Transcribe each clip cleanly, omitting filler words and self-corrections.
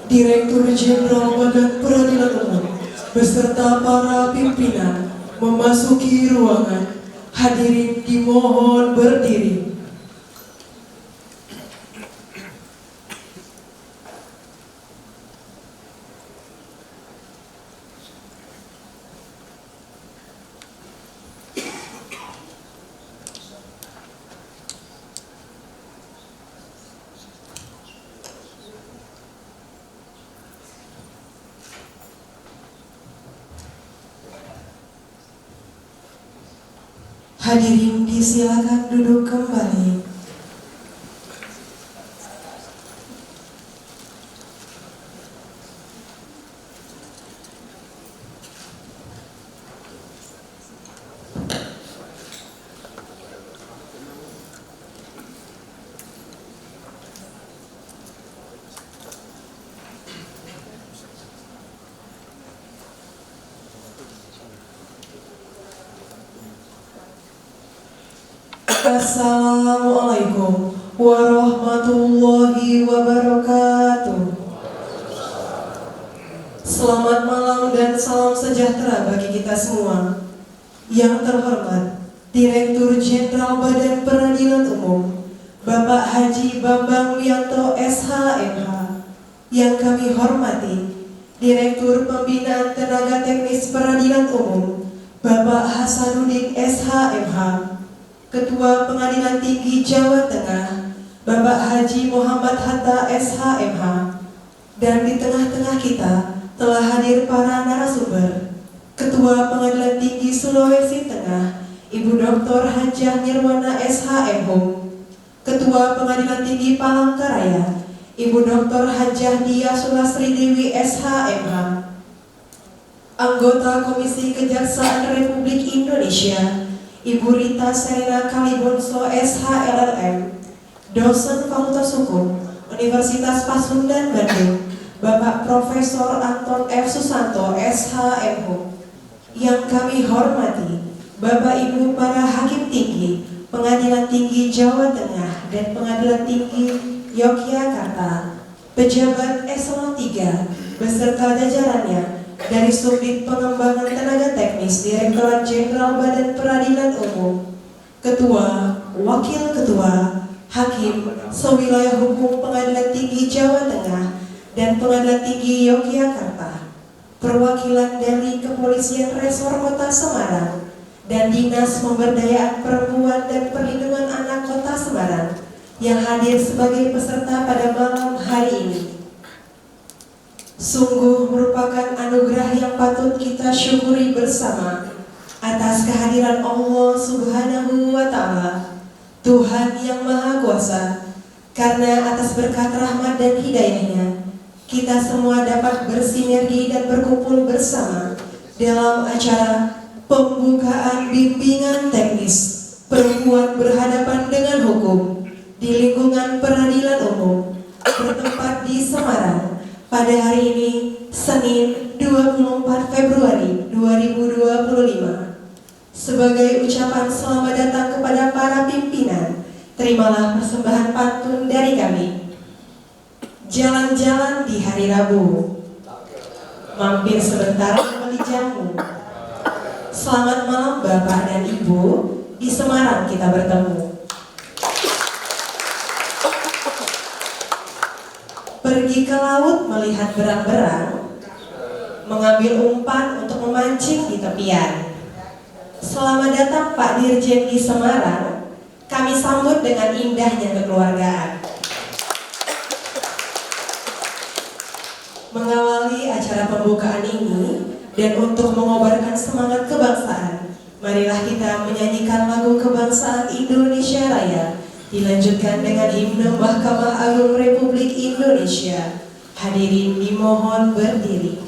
Direktur Jenderal Badan Peradilan Umum beserta para pimpinan memasuki ruangan. Hadirin dimohon berdiri. Hadirin disilakan duduk kembali. Assalamualaikum warahmatullahi wabarakatuh. Selamat malam dan salam sejahtera bagi kita semua. Yang terhormat Direktur Jenderal Badan Peradilan Umum Bapak Haji Bambang Wianto SH.MH. Yang kami hormati Direktur Pembinaan Tenaga Teknis Peradilan Umum Bapak Hasanuddin SH.MH. Ketua Pengadilan Tinggi Jawa Tengah Bapak Haji Muhammad Hatta SH.MH. Dan di tengah-tengah kita telah hadir para narasumber Ketua Pengadilan Tinggi Sulawesi Tengah Ibu Dr. Hajah Nirwana SH.MH. Ketua Pengadilan Tinggi Palangkaraya Ibu Dr. Hajah Dia Sulastri Dewi SH.MH. Anggota Komisi Kejaksaan Republik Indonesia Ibu Rita Serena Kalibonso SH.LLM, dosen Fakultas Hukum Universitas Pasundan Bandung, Bapak Profesor Anton F. Susanto SH.MH. Yang kami hormati Bapak Ibu para Hakim Tinggi Pengadilan Tinggi Jawa Tengah dan Pengadilan Tinggi Yogyakarta, pejabat eselon 3 beserta jajarannya dari Subdit Pengembangan Tenaga Teknis Direktorat Jenderal Badan Peradilan Umum, Ketua, Wakil Ketua, Hakim Sewilayah Hukum Pengadilan Tinggi Jawa Tengah dan Pengadilan Tinggi Yogyakarta, perwakilan dari Kepolisian Resor Kota Semarang dan Dinas Pemberdayaan Perempuan dan Perlindungan Anak Kota Semarang yang hadir sebagai peserta pada malam hari ini. Sungguh merupakan anugerah yang patut kita syukuri bersama atas kehadiran Allah Subhanahu wa Ta'ala, Tuhan yang Maha Kuasa. Karena atas berkat rahmat dan hidayahnya, kita semua dapat bersinergi dan berkumpul bersama dalam acara pembukaan bimbingan teknis perempuan berhadapan dengan hukum di lingkungan peradilan umum bertempat di Semarang pada hari ini, Senin 24 Februari 2025. Sebagai ucapan selamat datang kepada para pimpinan, terimalah persembahan pantun dari kami. Jalan-jalan di hari Rabu, mampir sebentar membeli jamu. Selamat malam Bapak dan Ibu, di Semarang kita bertemu. Pergi ke laut melihat berang-berang, mengambil umpan untuk memancing di tepian. Selamat datang Pak Dirjen di Semarang, kami sambut dengan indahnya kekeluargaan. Mengawali acara pembukaan ini dan untuk mengobarkan semangat kebangsaan, marilah kita menyanyikan lagu kebangsaan Indonesia Raya, dilanjutkan dengan himne Mahkamah Agung Republik Indonesia. Hadirin dimohon berdiri.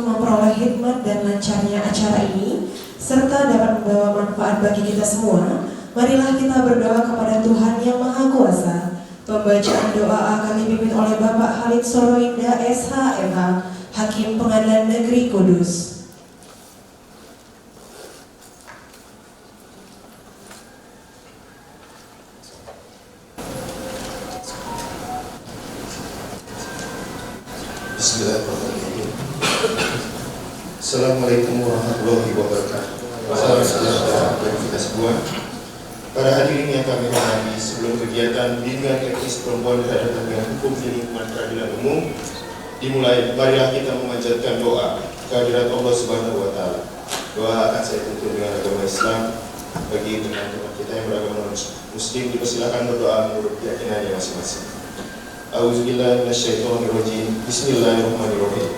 memperoleh hikmat dan lancarnya acara ini, serta dapat membawa manfaat bagi kita semua, marilah kita berdoa kepada Tuhan Yang Maha Kuasa. Pembacaan doa akan dipimpin oleh Bapak Halid Soroinda SH.MH, Hakim Pengadilan Negeri Kudus. Bismillahirrahmanirrahim. Assalamualaikum warahmatullahi wabarakatuh. Salam sejahtera bagi kita semua. Para hadirin yang kami hormati, sebelum kegiatan bimbingan teknis perempuan berhadapan dengan hukum di lingkungan peradilan umum dimulai, marilah kita memanjatkan doa kehadirat Allah Subhanahu wa Ta'ala. Doa akan saya tuntut dengan agama Islam. Bagi teman-teman kita yang beragama Muslim, dipersilakan berdoa menurut keyakinannya masing-masing. A'udzubillahi minasyaitonirrajim. Bismillahirrahmanirrahim.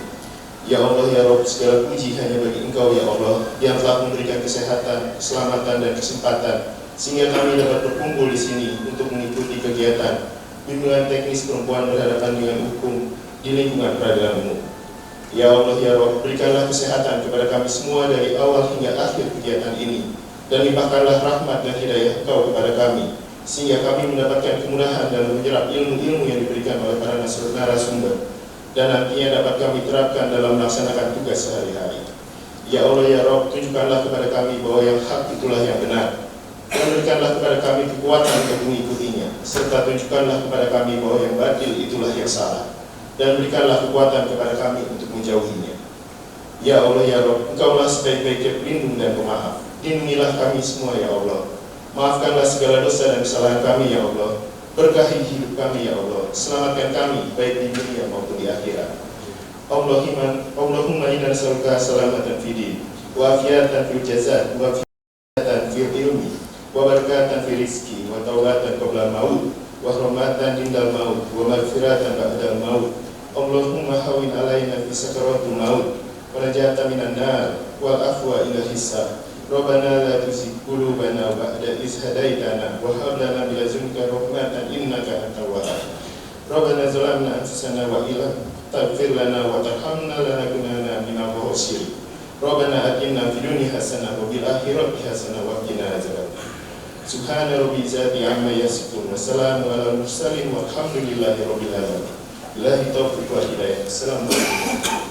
Ya Allah, ya Rabb, segala puji hanya bagi Engkau ya Allah, yang telah memberikan kesehatan, keselamatan dan kesempatan sehingga kami dapat berkumpul di sini untuk mengikuti kegiatan bimbingan teknis perempuan berhadapan dengan hukum di lingkungan peradilan umum. Ya Allah, ya Rabb, berikanlah kesehatan kepada kami semua dari awal hingga akhir kegiatan ini, dan limpahkanlah rahmat dan hidayah Engkau kepada kami, sehingga kami mendapatkan kemudahan dalam menyerap ilmu-ilmu yang diberikan oleh para narasumber, dan nantinya dapat kami terapkan dalam melaksanakan tugas sehari-hari. Ya Allah, ya Rabb, tunjukkanlah kepada kami bahwa yang hak itulah yang benar, dan berikanlah kepada kami kekuatan untuk mengikutinya, serta tunjukkanlah kepada kami bahwa yang batil itulah yang salah, dan berikanlah kekuatan kepada kami untuk menjauhinya. Ya Allah, ya Rabb, Engkaulah sebaik-baiknya pelindung dan pemaaf. Lindungilah kami semua ya Allah. Maafkanlah segala dosa dan kesalahan kami ya Allah. Berkahi hidup kami ya Allah. Selamatkan kami baik di dunia maupun di akhirat. Allahumma inna nas'aluka salamatan fid din, wa afiatan fil jazaa, wa afiatan fil ilmi, wa barakatan fil rizqi, wa taubatan qabla maut, wa rahmatan indal maut, wa maghfiratan ba'dal maut. Allahumma hawin alaina fi sakaratul maut, wa najatan minan nar, wal afwa ila hisab. Rabbana la tuzigh qulubana ba'da idh hadaitana wa hab lana min ladunka rahmatan innaka antal wahhab. Rabbana zalamna anfusana wa illam taghfir lana wa tarhamna lanakunanna minal khasirin. Rabbana atina fid dunya hasanah wa fil akhirati hasanah wa qina adzabannar. Subhana rabbil izzati amma yasifun wa salamun alal mursalin walhamdulillahi rabbil alamin. Billahi taufiq wal hidayah. Assalamualaikum.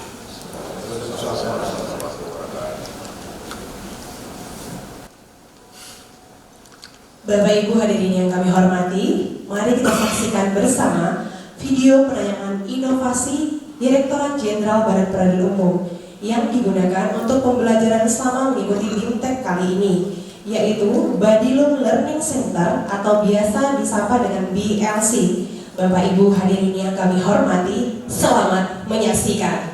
Bapak Ibu hadirin yang kami hormati, mari kita saksikan bersama video penayangan inovasi Direktorat Jenderal Badan Peradilan Umum yang digunakan untuk pembelajaran selama mengikuti BIMTEK kali ini, yaitu Badilung Learning Center atau biasa disapa dengan BLC. Bapak Ibu hadirin yang kami hormati, selamat menyaksikan.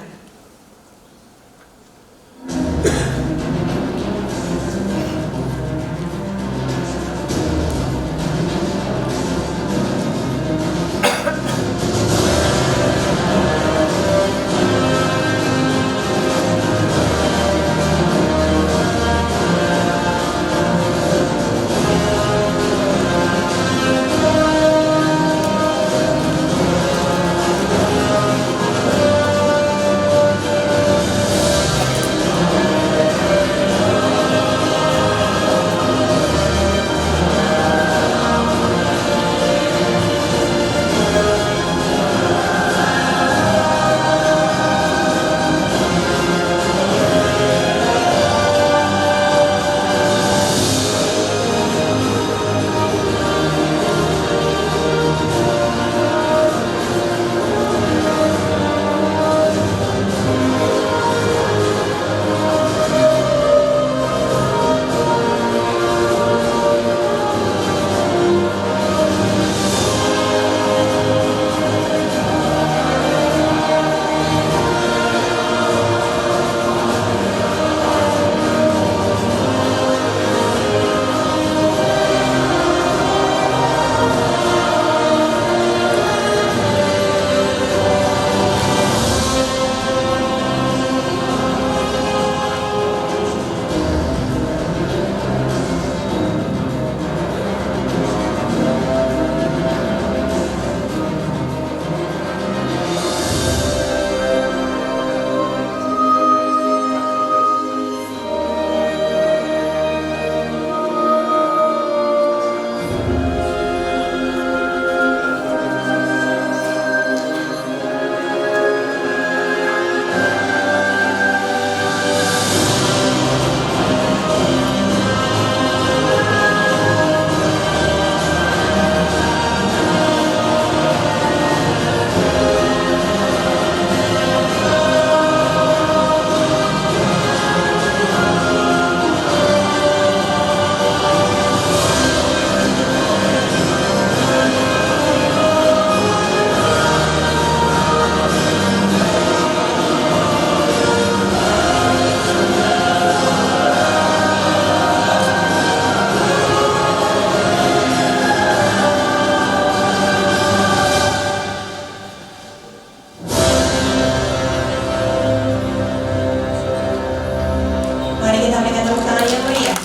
yang meriah.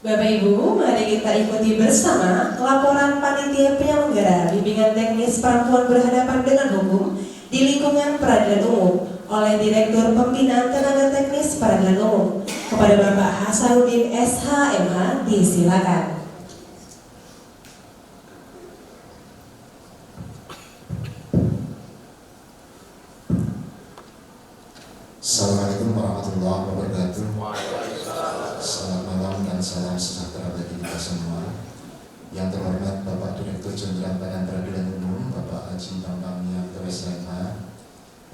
Bapak Ibu, mari kita ikuti bersama laporan panitia penyelenggara bimbingan teknis perempuan berhadapan dengan hukum di lingkungan peradilan umum oleh Direktur Pembinaan Tenaga Teknis Peradilan Umum. Kepada Bapak Hasanuddin SHMH, disilakan. Assalamualaikum warahmatullahi wabarakatuh. Selamat malam dan salam sejahtera bagi kita semua. Yang terhormat Bapak Direktur Jenderal Badan Peradilan Umum, Bapak Haji Bambang Yanto SMH.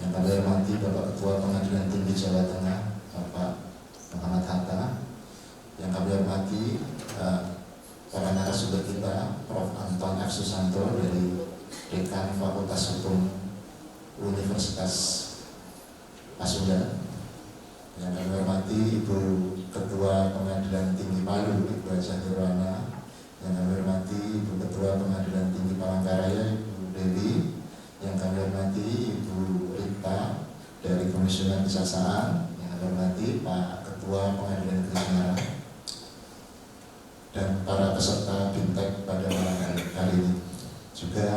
Yang kami hormati Bapak Ketua Pengadilan Tinggi Jawa Tengah, Bapak Muhammad Hatta. Yang kami hormati para narasumber kita, Prof. Anton F. Susanto dari Dekan Fakultas Hukum Universitas Pasundan. Yang kami hormati Ibu Ketua Pengadilan Tinggi Palu, Ibu Haja Nirwana. Yang kami hormati Ibu Ketua Pengadilan Tinggi Palangkaraya, Ibu Dewi. Yang kami hormati Ibu Rita dari Komisioner Kejaksaan. Yang kami hormati Pak Ketua Pengadilan Negeri Semarang dan para peserta BIMTEK pada malam hari ini. Juga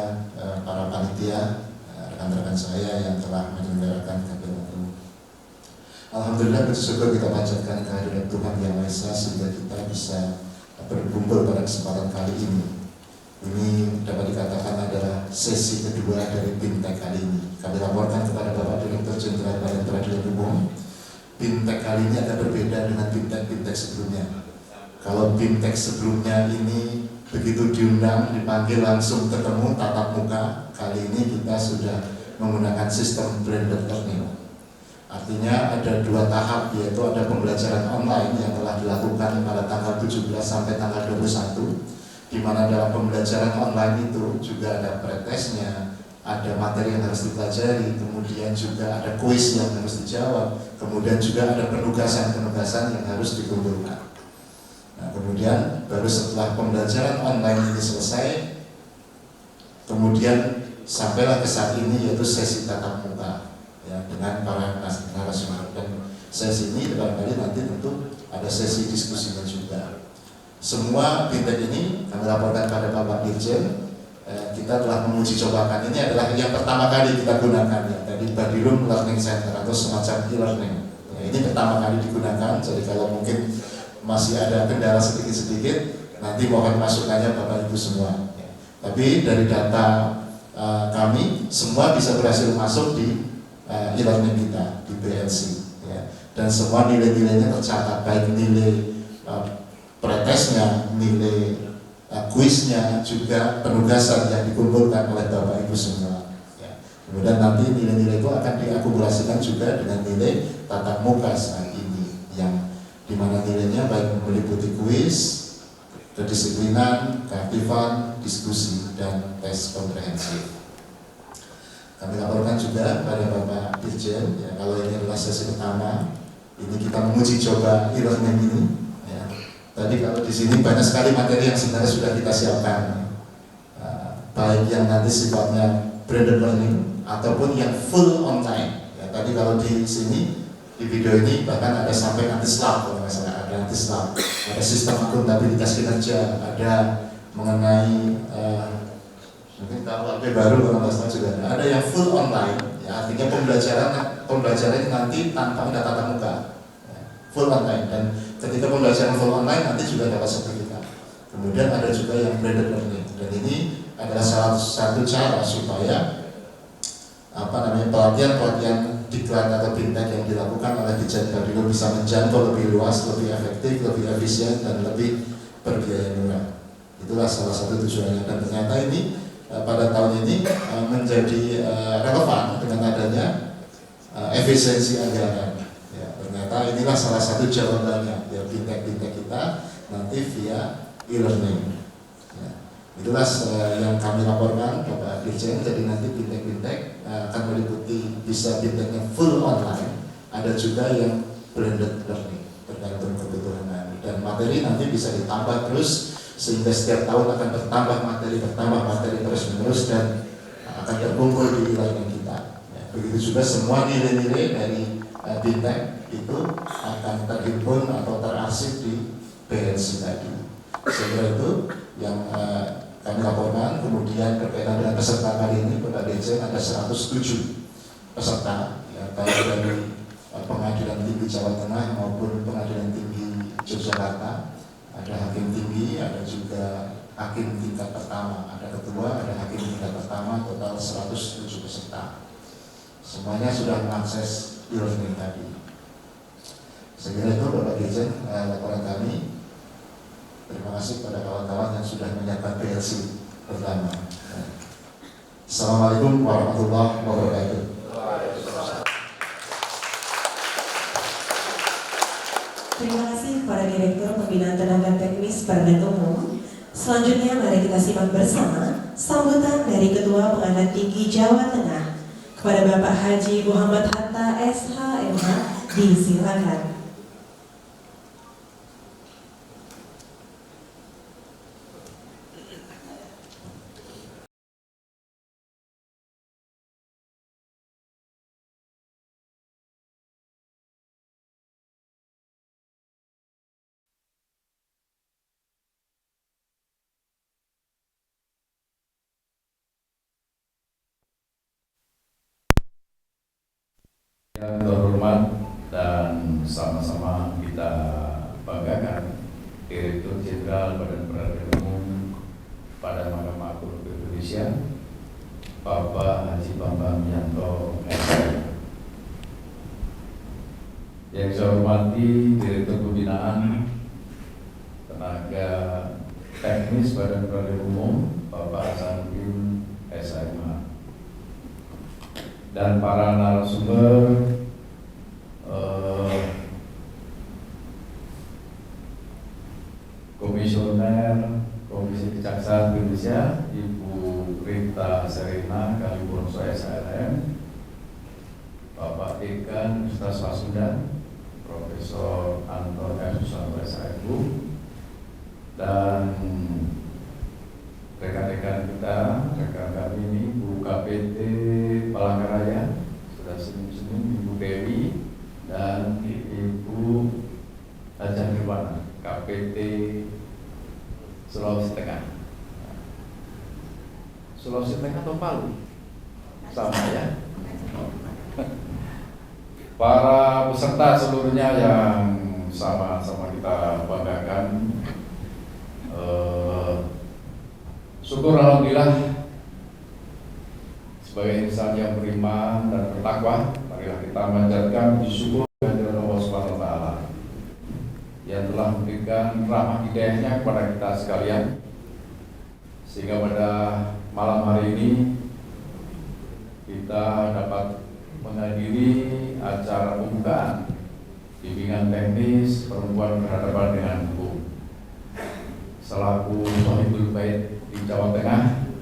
para panitia, rekan-rekan saya yang telah menyelenggarakan kegiatan. Alhamdulillah, bersyukur kita panjatkan kehadirat Tuhan Yang Maha Esa sehingga kita bisa berkumpul pada kesempatan kali ini. Ini dapat dikatakan adalah sesi kedua dari BIMTEK kali ini. Kami laporkan kepada Bapak Direktur Jenderal Badan Peradilan Umum, BIMTEK kali ini agak berbeda dengan BIMTEK sebelumnya. Kalau BIMTEK sebelumnya ini begitu diundang, dipanggil langsung ketemu tatap muka, kali ini kita sudah menggunakan sistem blended learning. Artinya ada dua tahap, yaitu ada pembelajaran online yang telah dilakukan pada tanggal 17 sampai tanggal 21, di mana dalam pembelajaran online itu juga ada pretestnya, ada materi yang harus dipelajari, kemudian juga ada kuis yang harus dijawab, kemudian juga ada penugasan-penugasan yang harus dikumpulkan. Nah, kemudian baru setelah pembelajaran online ini selesai, kemudian sampailah ke saat ini, yaitu sesi tatap muka ya, dengan para narasumber. Dan sesi ini barangkali nanti tentu ada sesi diskusinya juga. Semua BIMTEK ini kami laporkan pada Bapak Dirjen, kita telah menguji cobakan. Ini adalah yang pertama kali kita gunakan ya, tadi Badirum Learning Center atau semacam e-learning ya, ini pertama kali digunakan. Jadi kalau mungkin masih ada kendala sedikit-sedikit, nanti mohon masukannya Bapak Ibu semua ya. Tapi dari data kami semua bisa berhasil masuk di e-learning kita di BLC ya. Dan semua nilai-nilainya tercatat, baik nilai pretestnya, nilai kuisnya, juga penugasan yang dikumpulkan oleh Bapak Ibu semua ya. Kemudian nanti nilai-nilai itu akan diakumulasikan juga dengan nilai tatap muka saat ini, yang dimana nilainya baik meliputi kuis, kedisiplinan, keaktifan, diskusi, dan tes komprehensif. Kami laporkan juga pada Bapak Dirjen, ya, kalau ini adalah sesi pertama, ini kita menguji coba e-learning ini. Ya. Tadi kalau di sini banyak sekali materi yang sebenarnya sudah kita siapkan, baik yang nanti sifatnya blended learning ataupun yang full online. Ya, tadi kalau di sini di video ini bahkan ada sampai nanti SLAP, kalau nggak salah, ada nanti SLAP, ada sistem akuntabilitas kinerja, ada mengenai mungkin tahu apa baru kalau nggak salah juga ada yang full online ya, artinya pembelajaran nanti tanpa ada tatap muka ya, full online. Dan ketika pembelajaran full online nanti juga dapat sertifikat. Kemudian ada juga yang blended learning, dan ini adalah salah satu cara supaya pelatihan diklat atau BIMTEK yang dilakukan oleh Dirjen Badirum bisa menjangkau lebih luas, lebih efektif, lebih efisien, dan lebih berbiaya murah. Itulah salah satu tujuannya, dan ternyata ini pada tahun ini menjadi relevan dengan adanya efisiensi anggaran. Ya, ternyata inilah salah satu jawabannya ya, BIMTEK kita nanti via e-learning. Ya, itulah yang kami laporkan Bapak Dirjen. Jadi nanti BIMTEK akan meliputi bisa BIMTEK-nya full online, ada juga yang blended learning tergantung kebutuhan, dan materi nanti bisa ditambah terus sehingga setiap tahun akan bertambah materi terus-menerus dan akan terkumpul di e-learning kita. Ya, begitu juga semua nilai-nilai dari Bintek itu akan terhimpun atau terarsip di BNC tadi. Sehingga itu yang kami laporkan. Kemudian berkaitan dengan peserta kali ini, Bapak Dirjen, ada 107 peserta, ya, baik dari Pengadilan Tinggi Jawa Tengah maupun Pengadilan Tinggi Yogyakarta. Ada hakim tinggi, ada juga hakim tingkat pertama, ada ketua, ada hakim tingkat pertama, total 107 peserta. Semuanya sudah mengakses e-learning tadi. Segera itu Bapak Dirjen, laporan kami. Terima kasih kepada kawan-kawan yang sudah menyiapkan PLC pertama. Assalamualaikum warahmatullahi wabarakatuh. Terima kasih kepada Direktur Pembinaan Tenaga Teknis Perda Umum. Selanjutnya mari kita simak bersama sambutan dari Ketua Pengadilan Tinggi Jawa Tengah kepada Bapak Haji Muhammad Hatta SHMH. Disilakan. Yang terhormat dan sama-sama kita banggakan, Direktur Jenderal Badan Peradilan Umum pada Mahkamah Agung Indonesia, Bapak Haji Bambang Yanto SPM. Yang saya hormati Direktur Pembinaan Tenaga Teknis Badan Peradilan Umum, Bapak Hasanuddin SHMH. Dan para narasumber, Komisioner Komisi Kejaksaan Indonesia, Ibu Rita Serena Kalibonso SHLM, Bapak Dekan Universitas Pasundan, Profesor Anton M. Susanto SHMU, dan rekan-rekan kita, rekan kami ini, Bu KPT Palangkaraya, sudah senyum-senyum, Ibu Dewi, dan Ibu Haja Nirwana, KPT Sulawesi Tengah. Sulawesi Tengah atau Palu? Sama ya? Para peserta seluruhnya yang sama-sama kita banggakan, syukur alhamdulillah sebagai insan yang beriman dan bertakwa, marilah kita manjatkan puji syukur kepada Allah Subhanahu wa taala yang telah memberikan rahmat hidayahnya kepada kita sekalian, sehingga pada malam hari ini kita dapat menghadiri acara pembukaan bimbingan teknis perempuan berhadapan dengan hukum. Selaku Sohibul Bait di Jawa Tengah,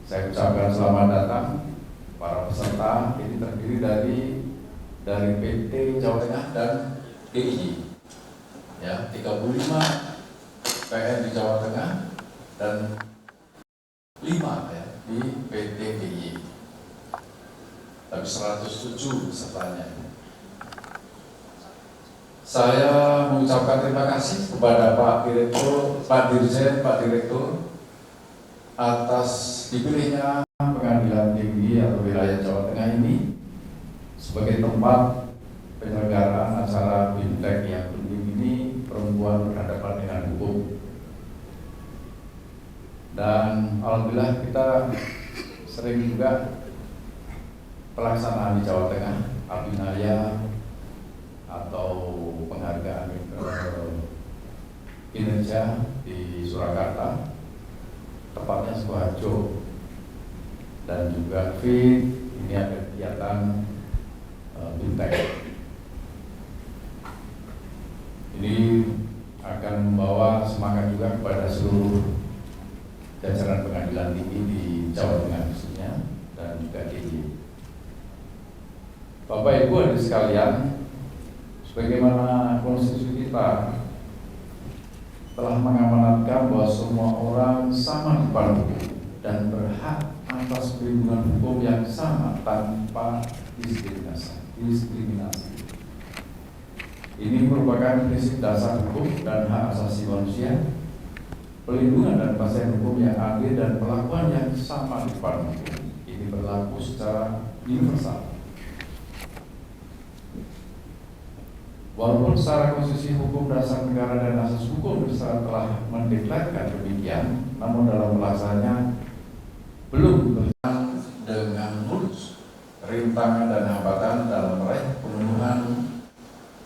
saya ucapkan selamat datang. Para peserta ini terdiri dari PT Jawa Tengah dan DIY, ya, 35 PN di Jawa Tengah dan 5 ya di PT DIY, tapi 107 pesertanya. Saya mengucapkan terima kasih kepada Pak Direktur, Pak Dirjen, Pak Direktur atas dipilihnya Pengadilan Tinggi atau Wilayah Jawa Tengah ini sebagai tempat penyelenggaraan acara BIMTEK yang penting ini, perempuan berhadapan dengan hukum. Dan alhamdulillah kita sering juga pelaksanaan di Jawa Tengah, Abinaya atau penghargaan kinerja di Surakarta, tepatnya Sukoharjo, dan juga FIT. Ini ada kegiatan BIMTEK. Ini akan membawa semangat juga kepada seluruh jajaran pengadilan tinggi di Jawa Tengah khususnya, dan juga DIY. Bapak Ibu hadirin sekalian, sebagaimana konstitusi kita telah mengamanatkan bahwa semua orang sama di depan hukum dan berhak atas perlindungan hukum yang sama tanpa diskriminasi. Ini merupakan prinsip dasar hukum dan hak asasi manusia, pelindungan dan kepastian hukum yang adil dan perlakuan yang sama di depan hukum. Ini berlaku secara universal. Walaupun secara konstitusi hukum dasar negara dan asas hukum besar telah mendeklarasikan demikian, namun dalam pelaksanaannya belum berjalan dengan mulus. Rintangan dan hambatan dalam meraih pemenuhan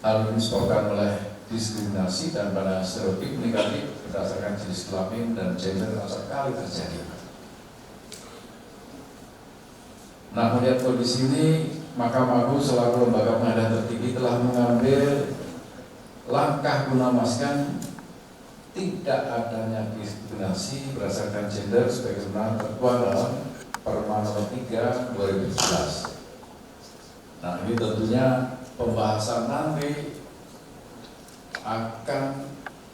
hal ini disebabkan oleh diskriminasi dan pada stereotip negatif berdasarkan jenis kelamin dan gender acap kali terjadi. Nah, melihat kondisi ini, Mahkamah Agung selaku lembaga pengadilan tertinggi telah mengambil langkah guna memastikan tidak adanya diskriminasi berdasarkan gender sebagaimana tertuang dalam Perma Nomor 3 2011. Nah, ini tentunya pembahasan nanti akan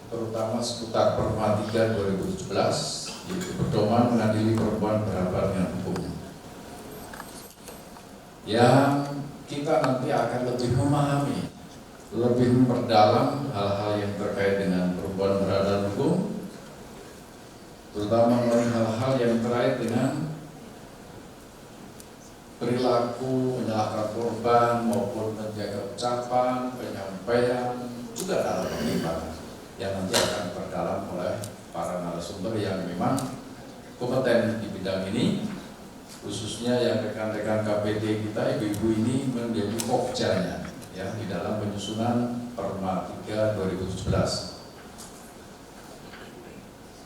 terutama seputar Perma 3 2017, yaitu pedoman mengadili perempuan berhadapan dengan hukumnya. Yang kita nanti akan lebih memahami, lebih memperdalam hal-hal yang terkait dengan perempuan berhadapan hukum, terutama mengenai hal-hal yang terkait dengan perilaku menyalahkan korban maupun menjaga ucapan, penyampaian, juga dalam penyimpanan yang nanti akan terdalam oleh para narasumber yang memang kompeten di bidang ini, khususnya yang rekan-rekan KPD kita, ibu-ibu ini menjadi pokjanya ya di dalam penyusunan Perma 3 2017.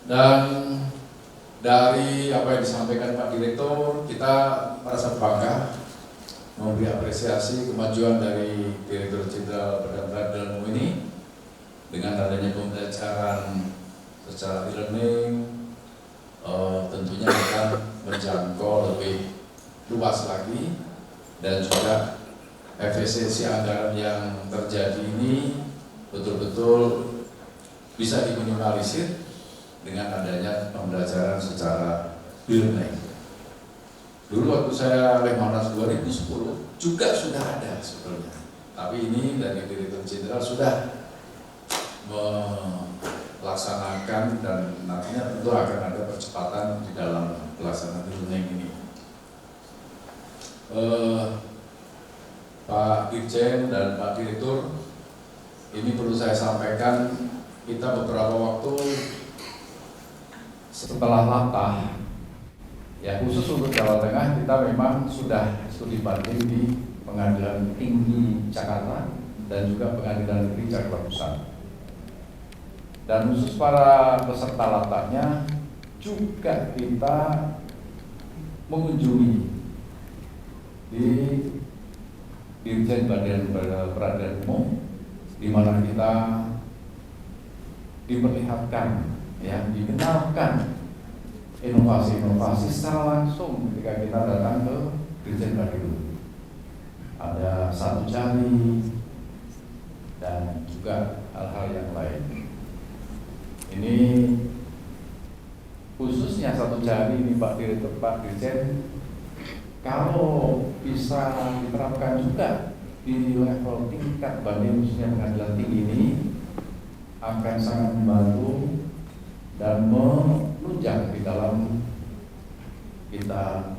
Dan dari apa yang disampaikan Pak Direktur, kita merasa bangga memberi apresiasi kemajuan dari Direktur Jenderal Badan Peradilan Umum ini dengan adanya pembelajaran secara e-learning, tentunya akan menjangkau lebih luas lagi dan juga efisiensi anggaran yang terjadi ini betul-betul bisa diminimalisir dengan adanya pembelajaran secara e-learning. Dulu waktu saya Lemhanas 2010 juga sudah ada sebetulnya, tapi ini dari Direktur Jenderal sudah melaksanakan dan nantinya tentu akan ada percepatan di dalam pelaksanaan e-learning ini. Pak Dirjen dan Pak Direktur, ini perlu saya sampaikan, kita beberapa waktu setelah latah, ya khusus untuk Jawa Tengah, kita memang sudah studi banding di Pengadilan Tinggi Jakarta dan juga Pengadilan Negeri Jakarta Pusat. Dan khusus para peserta latahnya juga kita mengunjungi di Dirjen Badan Peradilan Umum, di mana kita diperlihatkan, ya, dikenalkan inovasi-inovasi secara langsung ketika kita datang ke Dirjen Badan. Ada satu jari dan juga hal-hal yang lain. Ini khususnya satu jari ini Pak Direktur, Pak Dirjen, kalau bisa diterapkan juga di level tingkat banding khususnya pengadilan tinggi ini akan sangat membantu dan menunjang di dalam kita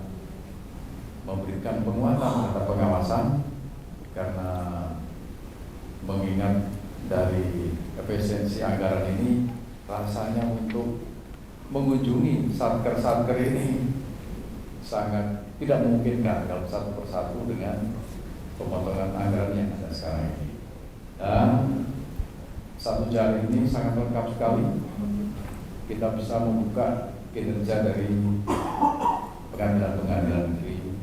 memberikan penguatan terhadap pengawasan, karena mengingat dari efisiensi anggaran ini rasanya untuk mengunjungi satker-satker ini sangat tidak memungkinkan kalau satu persatu dengan pemotongan anggaran yang ada sekarang ini. Dan satu jari ini sangat lengkap sekali. Kita bisa membuka kinerja dari pengadilan-pengadilan negeri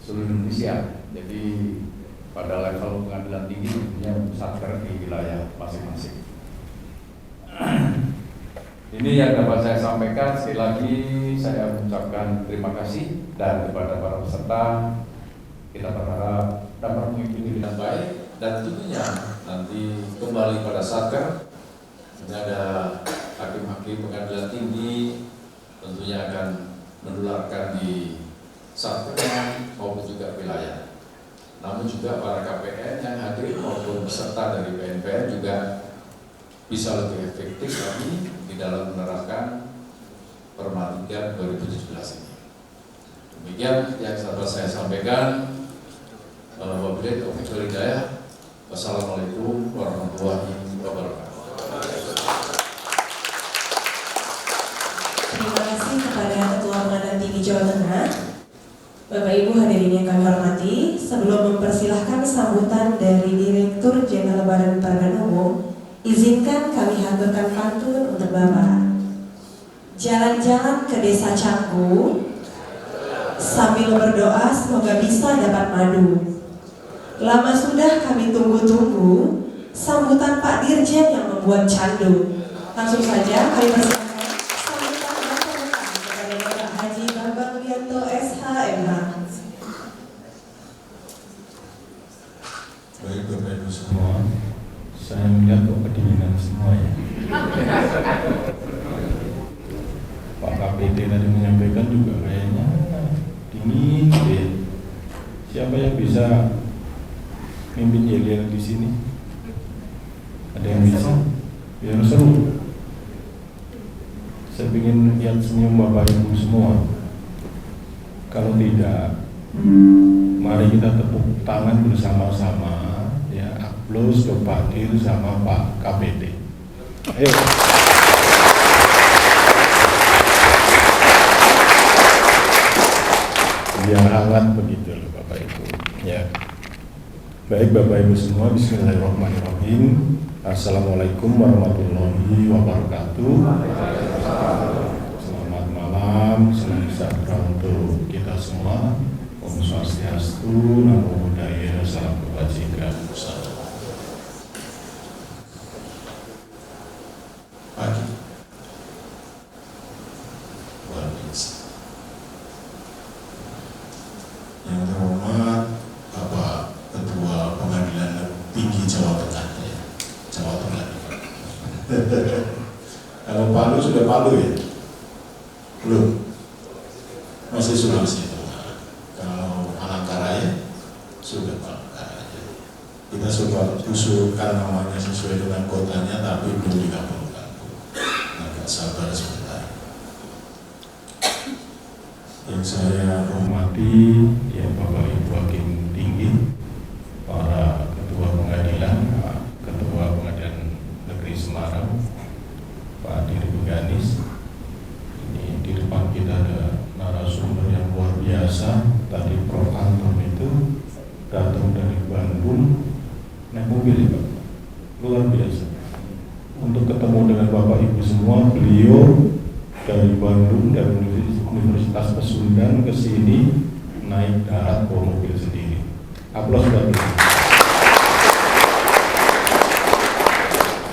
seluruh Indonesia. Jadi pada level pengadilan tinggi punya satker di wilayah masing-masing. Ini yang dapat saya sampaikan. Sekali lagi saya mengucapkan terima kasih, dan kepada para peserta kita berharap dapat mengikuti dengan baik, dan tentunya nanti kembali pada satker. Ini ada hakim-hakim pengadilan tinggi tentunya akan menularkan di Sabtu maupun juga wilayah. Namun juga para KPN yang hadir maupun peserta dari PNPN juga bisa lebih efektif lagi di dalam menerapkan Perma 3 2017 ini. Demikian yang dapat saya sampaikan. Wabillahi taufiq wal hidayah. Wassalamualaikum warahmatullahi wabarakatuh. Terima kasih kepada Ketua Pengadilan Tinggi Jawa Tengah. Bapak Ibu hadirin yang kami hormati, sebelum mempersilahkan sambutan dari Direktur Jenderal Badan Peradilan Umum, izinkan kami haturkan pantun untuk Bapak. Jalan-jalan ke Desa Canggu, sambil berdoa semoga bisa dapat madu. Lama sudah kami tunggu-tunggu sambutan Pak Dirjen yang membuat candu. Langsung saja kami persilakan sambutan Bapak kepada Bapak Haji Bambang Wianto SHMH. Baik Bapak Ibu semua, saya melihat kok kedinginan semua ya. Pak KPT tadi menyampaikan juga kayaknya dingin deh. Siapa yang bisa mimpin yel-yel di sini? Ada yang bisa? Biar seru. Saya ingin lihat senyum Bapak Ibu semua. Kalau tidak, mari kita tepuk tangan bersama-sama ya, aplaus ke Pak Dir sama Pak KPT. Ayo. Biar hangat begitu loh Bapak Ibu ya. Baik Bapak Ibu semua, bismillahirrahmanirrahim. Assalamualaikum warahmatullahi wabarakatuh. Selamat malam, salam sejahtera untuk kita semua. Om Swastiastu, Namo Buddhaya, salam kebajikan. Pagi. Luar biasa. Yang terhormat Bapak Ketua Pengadilan Tinggi Jawa Tengah ya. Jawa Tengah. Kalau Palu sudah Palu ya? Belum. Masih Sulawesi Tengah. Kalau Palangkaraya sudah Palangkaraya. Kita sudah usulkan namanya sesuai dengan kotanya tapi belum dikabulkan. Agak sabar sebentar. Yang saya hormati ya Bapak Ibu Hakim Tinggi, para Ketua Pengadilan, Pak Ketua Pengadilan Negeri Semarang, Pak Dirjen Ganis. Ini di depan kita ada narasumber yang luar biasa. Tadi Prof. Anton itu datang dari Bandung naik mobil ya Pak, luar biasa. Untuk ketemu dengan Bapak Ibu semua, beliau dari Bandung dan Universitas Pasundan ke sini naik darat bawa mobil sendiri. Aplaus buat beliau.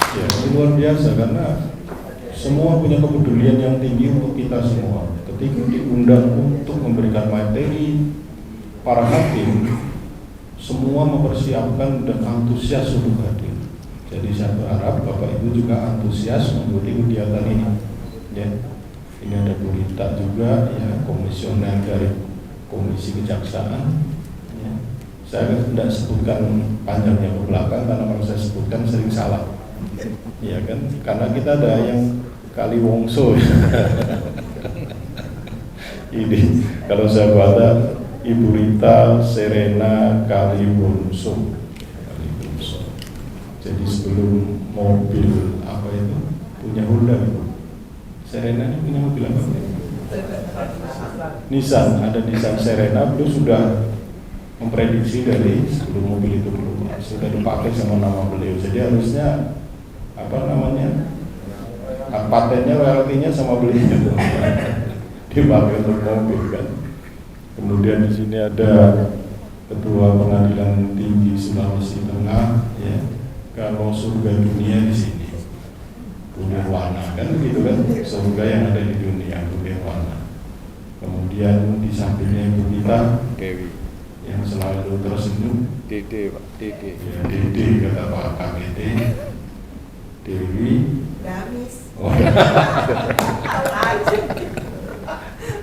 Ya, ini luar biasa karena semua punya kepedulian yang tinggi untuk kita semua. Ketika diundang untuk memberikan materi, para hakim semua mempersiapkan dan antusias untuk hadir. Jadi saya berharap Bapak Ibu juga antusias mengikuti kegiatan ini. Ya, ini ada Bu Rita juga, ya, komisioner dari Komisi Kejaksaan. Ya. Saya tidak sebutkan panjangnya ke belakang karena kalau saya sebutkan sering salah. Ya kan, karena kita ada yang Kaliwongso. Ini kalau saya baca Ibu Rita Serena Kaliwongso. Jadi sebelum mobil apa itu punya Honda itu, Serena ini punya mobil apa? Nissan, ada Nissan Serena. Beliau sudah memprediksi dari sebelum mobil itu keluar, sudah dipakai sama nama beliau. Jadi harusnya apa namanya, patennya royaltinya sama beliau dipakai untuk mobil kan. Kemudian di sini ada Ketua Pengadilan Tinggi Sulawesi Tengah, ya. Kalau surga dunia di sini, Budirwana kan begitu kan, surga yang ada di dunia Budirwana. Kemudian di sampingnya Ibu kita Dewi yang selalu tersenyum. Dede Pak, Dede. Ya, Dede kata Pak KPT. Dewi. Gamis. Oh.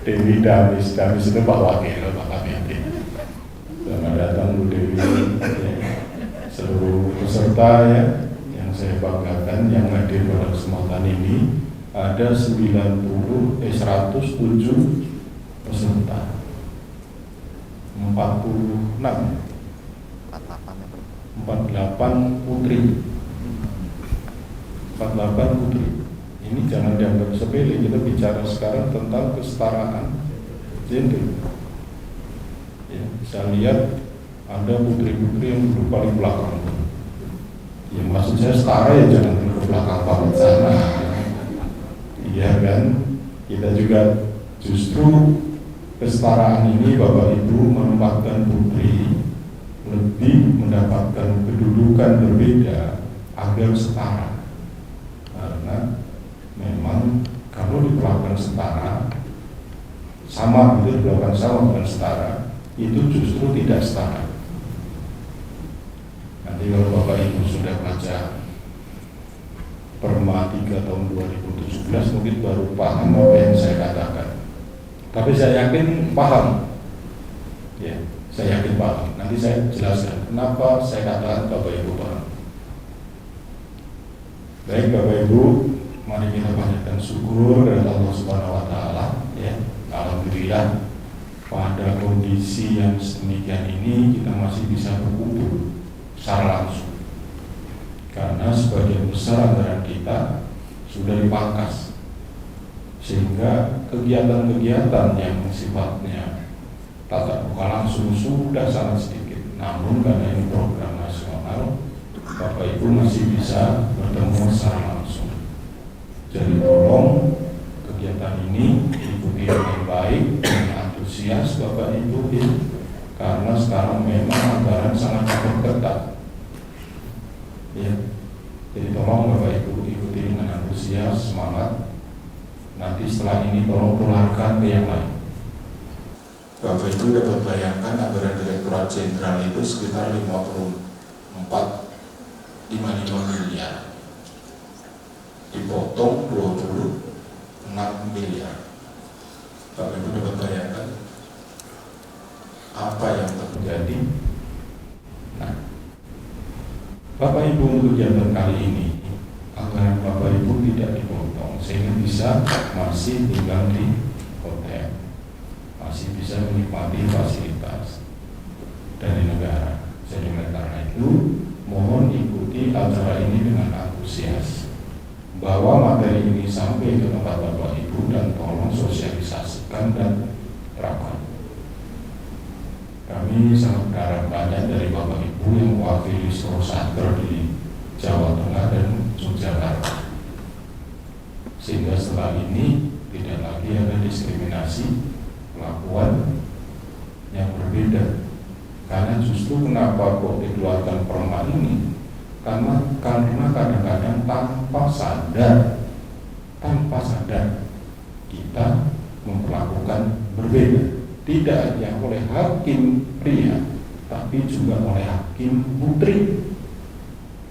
Dewi Damis itu Pak Wakil, Pak Kabit. Selamat datang Bu Dewi, seluruh peserta ya, yang saya banggakan yang hadir pada kesempatan ini ada 107 peserta, 48 putri. Ini jangan dianggap sepele, kita bicara sekarang tentang kesetaraan gender. Ya, saya lihat ada putri-putri yang duduk paling belakang. Ya maksud saya setara ya jangan duduk belakang banget sana. Iya kan? Kita juga justru kesetaraan ini Bapak Ibu menempatkan putri lebih mendapatkan kedudukan berbeda agar setara. Karena memang kalau diperlakukan setara, sama gitu diperlakukan sama dengan setara, itu justru tidak setara. Nanti kalau Bapak Ibu sudah baca Perma 3 tahun 2017 mungkin baru paham apa yang saya katakan. Tapi saya yakin paham. Ya, saya yakin paham. Nanti saya jelaskan kenapa saya katakan Bapak Ibu paham. Baik Bapak Ibu, mari kita panjatkan syukur kepada Allah Subhanahu wa taala ya. Alhamdulillah pada kondisi yang sedemikian ini kita masih bisa berkumpul secara langsung. Karena sebagian besar antara kita sudah dipangkas, sehingga kegiatan-kegiatan yang sifatnya tatap muka langsung sudah sangat sedikit. Namun karena ini program nasional, Bapak Ibu masih bisa bertemu secara langsung. Jadi tolong kegiatan ini ikuti dengan baik, dengan antusias Bapak Ibu, karena sekarang memang anggaran sangat ketat. Ya, jadi tolong Bapak Ibu ikuti dengan antusias, semangat. Nanti setelah ini tolong tularkan ke yang lain. Bapak Ibu dapat bayangkan anggaran Direktorat Jenderal itu sekitar 54 miliar, dipotong 26 miliar. Bapak Ibu dapat bayangkan apa yang terjadi. Nah, Bapak Ibu untuk kegiatan kali ini anggaran Bapak Ibu tidak dipotong, sehingga bisa masih tinggal di hotel, masih bisa menikmati fasilitas dari negara. Jadi karena itu mohon ikuti acara ini dengan antusias, bawa materi ini sampai ke tempat Bapak Ibu dan tolong sosialisasikan dan terapkan. Kami sangat berharap banyak dari Bapak Ibu yang mewakili seluruh satker di Jawa Tengah dan Yogyakarta, sehingga setelah ini tidak lagi ada diskriminasi perlakuan yang berbeda. Karena justru kenapa kok dikeluarkan Perma ini, karena kadang-kadang tanpa sadar kita memperlakukan berbeda, tidak hanya oleh hakim pria tapi juga oleh hakim putri,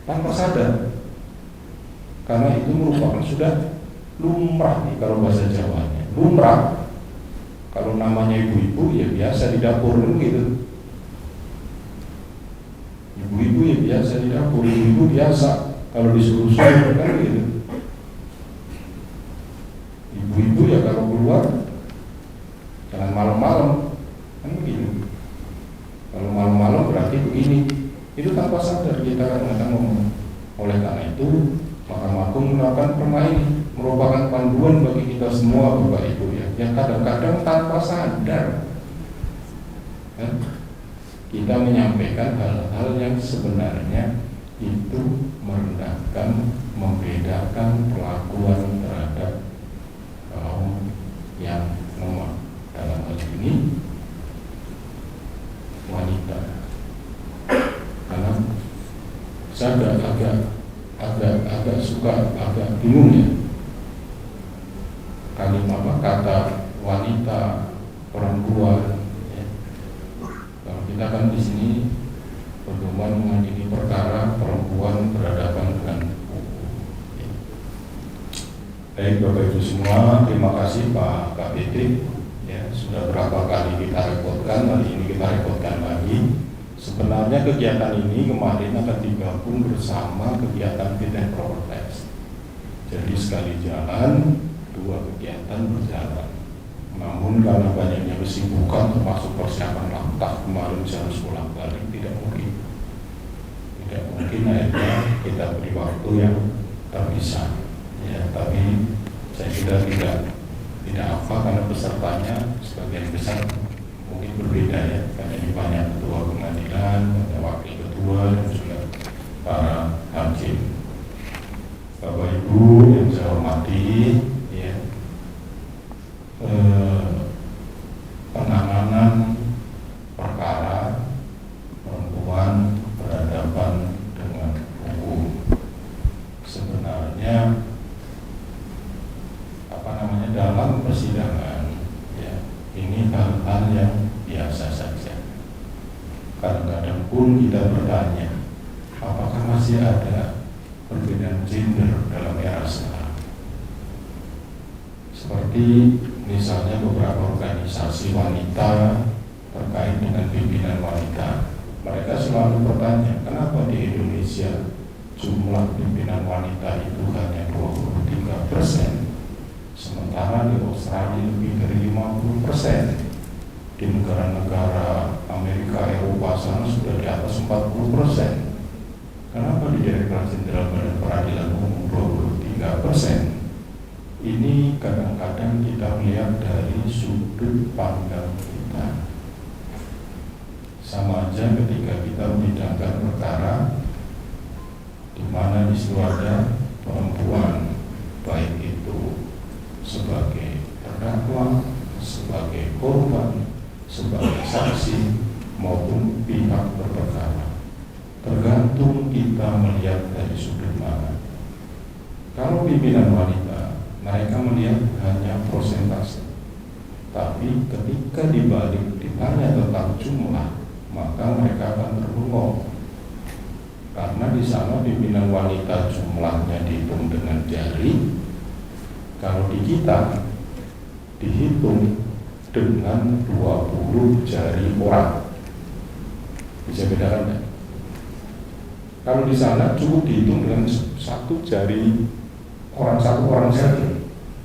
tanpa sadar. Karena itu merupakan sudah lumrah nih, kalau bahasa Jawanya lumrah. Kalau namanya ibu-ibu ya biasa di dapur gitu. Ibu-ibu ya biasa di dapur, ibu-ibu biasa kalau disuruh-suruh kan gitu. Ibu-ibu ya kalau keluar jangan malam-malam kan begitu. Kalau malam-malam berarti begini. Itu tanpa sadar kita kadang-kadang ngomong. Oleh karena itu Mahkamah Agung melakukan Perma ini merupakan panduan bagi kita semua Bapak Ibu ya, yang kadang-kadang tanpa sadar kan? Kita menyampaikan hal-hal yang sebenarnya itu merendahkan, membedakan perlakuan terhadap kaum yang lemah, dalam hal ini wanita. Karena saya agak suka, agak bingung ya kalimat kata wanita, perempuan. Kita kan di sini berdoman mengadili perkara perempuan berhadapan dengan hukum. Baik Bapak Ibu semua, terima kasih Pak KPT ya, sudah berapa kali kita repotkan, kali ini kita repotkan lagi. Sebenarnya kegiatan ini kemarin akan digabung bersama kegiatan fit and proper test. Jadi sekali jalan, dua kegiatan berjalan. Namun karena banyaknya kesibukan termasuk persiapan langkah kemarin harus pulang balik, tidak mungkin akhirnya kita beri waktu yang terpisah. Ya, tapi saya sudah tidak hafal karena pesertanya sebagian besar mungkin berbeda ya, karena ini banyak ketua pengadilan, banyak wakil ketua dan juga para hakim. Bapak Ibu yang saya hormati, ya, penanganan perkara perempuan berhadapan dengan hukum sebenarnya dalam persidangan, ya, ini hal-hal yang biasa saja. Kadang-kadang pun kita bertanya, apakah masih ada perbedaan gender dalam era sekarang? Seperti misalnya beberapa organisasi wanita terkait dengan pimpinan wanita, mereka selalu bertanya, kenapa di Indonesia jumlah pimpinan wanita itu hanya 23%, sementara di Australia lebih dari 50%, di negara-negara Amerika, Eropa sana sudah di atas 40%. Kenapa di Direktorat Jenderal Badan Peradilan Umum 23%? Ini kadang-kadang kita melihat dari sudut pandang kita. Sama aja ketika kita menyidangkan perkara di mana di situ ada perempuan, baik itu sebagai terdakwa, sebagai korban, sebagai saksi maupun pihak berperkara. Tergantung kita melihat dari sudut mana. Kalau pimpinan wanita, mereka melihat hanya prosentase. Tapi ketika dibalik ditanya tentang jumlah, maka mereka akan terbengong. Karena di sana pimpinan wanita jumlahnya dihitung dengan jari. Kalau di kita dihitung dengan 20 jari orang. Bisa bedakan ya? Kalau di sana cukup dihitung dengan satu jari orang, satu orang jari.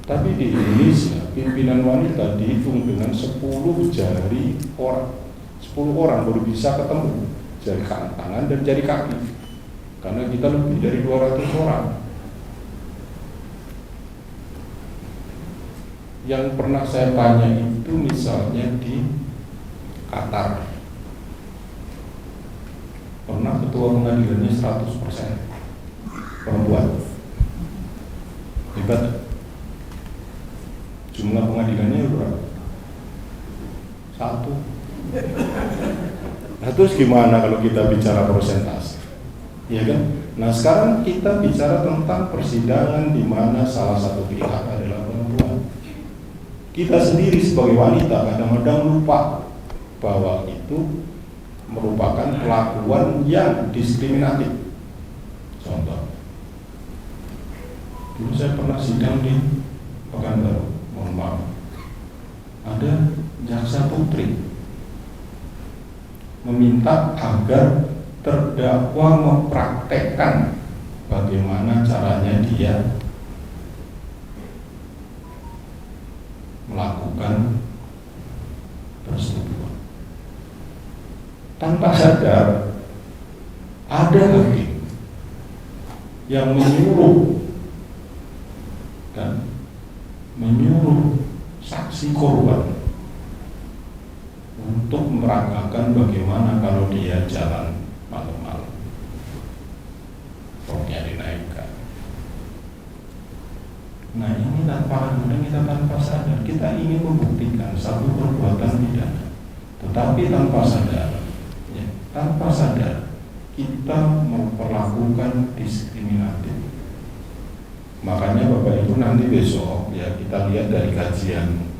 Tapi di Indonesia pimpinan wanita dihitung dengan 10 jari orang. 10 orang baru bisa ketemu jari tangan dan jari kaki. Karena kita lebih dari 200 orang. Yang pernah saya tanya itu misalnya di Qatar, pernah ketua pengadilannya 100% perempuan. Hebat. Jumlah pengadilannya berapa? 1. Nah terus gimana kalau kita bicara persentase? Ya kan? Nah sekarang kita bicara tentang persidangan di mana salah satu pihak adalah perempuan. Kita sendiri sebagai wanita kadang-kadang lupa bahwa itu merupakan perlakuan yang diskriminatif. Contoh, dulu saya pernah sidang di Pekanbaru, mohon maaf, ada jaksa putri meminta agar terdakwa mempraktekkan bagaimana caranya dia melakukan persetubuhan. Tanpa sadar ada hakim yang menyuruh saksi korban untuk meragakan bagaimana kalau dia jalan malam-malam, roknya dinaikkan. Nah ini kadang kita tanpa sadar kita ingin membuktikan satu perbuatan pidana, tetapi tanpa sadar kita memperlakukan diskriminatif. Makanya Bapak Ibu nanti besok ya kita lihat dari kajian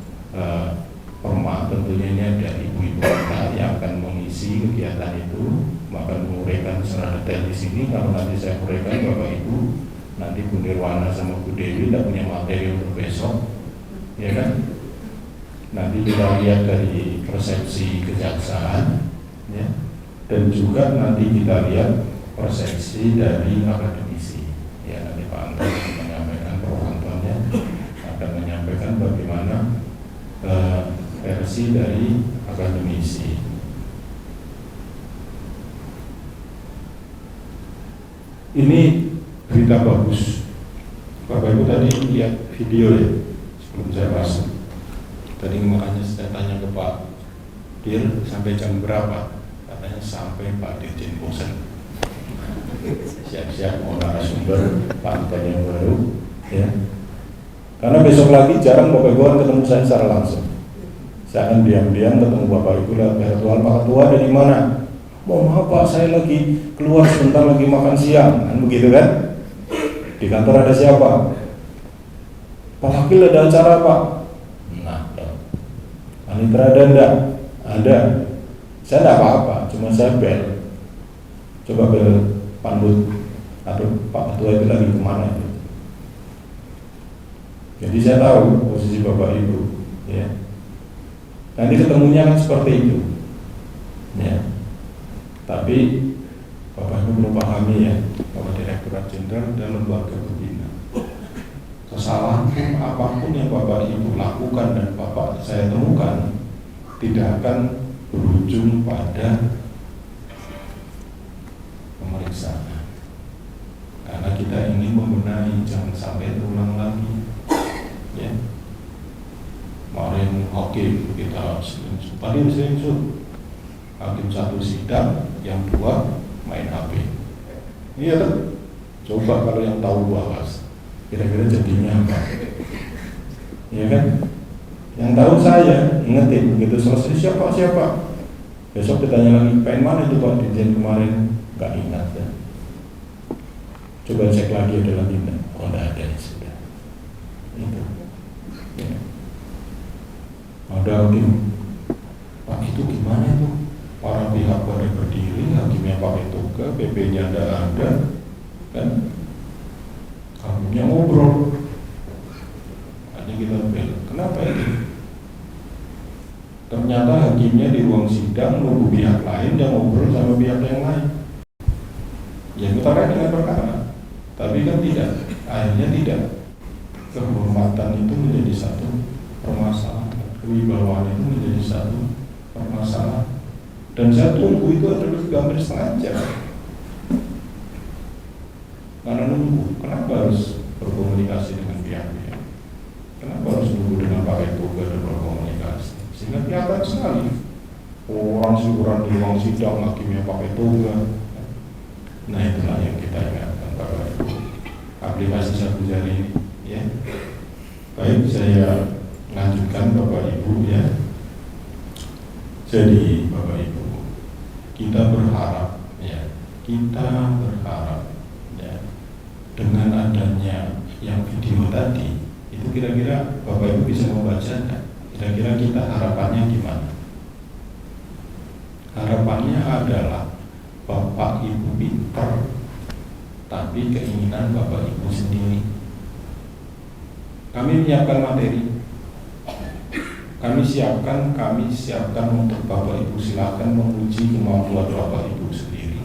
Perma, tentunya ini ada ibu-ibu kita yang akan mengisi kegiatan itu, bahkan menguraikan secara detail di sini. Kalau nanti saya uraikan Bapak Ibu, nanti Bu Nirwana sama Bu Dewi tidak punya materi untuk besok, ya kan? nanti kita lihat dari persepsi kejaksaan, ya, dan juga nanti kita lihat persepsi dari akademisi. Ya, nanti Pak Anton akan menyampaikan, Prof. Antonnya akan menyampaikan bagaimana versi dari akademisi. Ini berita bagus. Bapak Ibu tadi lihat video ya sebelum saya masuk. Tadi makanya saya tanya ke Pak Dir sampai jam berapa? Katanya sampai Pak Dirjen bosan. Siap-siap mau narasumber Pak Anton yang baru, ya. Karena besok lagi jarang Bapak Ibu ketemu saya secara langsung. Saya akan diam-diam ketemu Bapak Ibu lewat virtual. Pak Ketua dari mana? Mau maaf Pak, saya lagi keluar sebentar lagi makan siang, kan begitu kan? Di kantor ada siapa? Pak Wakil ada acara Pak? Nah, panitera ada enggak? Ada. Saya enggak apa-apa, cuma saya bel. Coba ke Panbut atau Pak Ketua itu lagi kemana itu? Jadi saya tahu posisi Bapak Ibu, ya. Nanti ketemunya kan seperti itu, ya. Tapi Bapak Ibu perlu pahami ya, bahwa Direktorat Jenderal dan lembaga pembina. Kesalahan apapun yang Bapak Ibu lakukan dan Bapak saya temukan tidak akan berujung pada pemeriksaan. Karena kita ingin membenahi, jangan sampai terulang lagi. Ya. Kemarin hakim kita selingsuh. Hakim satu sidang, yang dua main HP. Iya kan? Coba kalau yang tahu bahas, kira-kira jadinya apa? Iya kan? Yang tahu saya, ingetin begitu selesai siapa. Besok ditanya lagi, pengen mana itu Pak Dirjen kemarin? Gak ingat ya. Coba cek lagi ada lagi enggak? Oh enggak ada, sudah. Itu. Ya. Ada hakim, Pak itu gimana itu? Para pihak pada berdiri, hakimnya pakai toga, PP-nya ada, kan? Hakimnya ngobrol. Hanya kita bilang, kenapa ini? Ternyata hakimnya di ruang sidang nunggu pihak lain yang ngobrol sama pihak yang lain. Ya kita terkait dengan perkara, tapi kan tidak. Akhirnya tidak. Kehormatan itu menjadi satu permasalahan, kewibawaan itu menjadi satu permasalahan. Dan saya tunggu itu adalah hampir setengah jam. Karena nunggu, kenapa harus berkomunikasi dengan pihak-pihak? Kenapa harus nunggu dengan pakai toga dan berkomunikasi? Sehingga kelihatan sekali orang siguran di ruang sidang hakimnya pakai toga. Nah itulah yang kita ingatkan Bapak Ibu. Aplikasi sabu jari ini, ya. Baik, saya lanjutkan Bapak Ibu ya. Jadi Bapak Ibu, kita berharap ya, dengan adanya yang video tadi, itu kira-kira Bapak Ibu bisa membaca kan? Kira-kira kita harapannya gimana? Harapannya adalah Bapak Ibu pintar, tapi keinginan Bapak Ibu sendiri. Kami menyiapkan materi. Kami siapkan untuk Bapak Ibu silakan menguji kemampuan Bapak Ibu sendiri.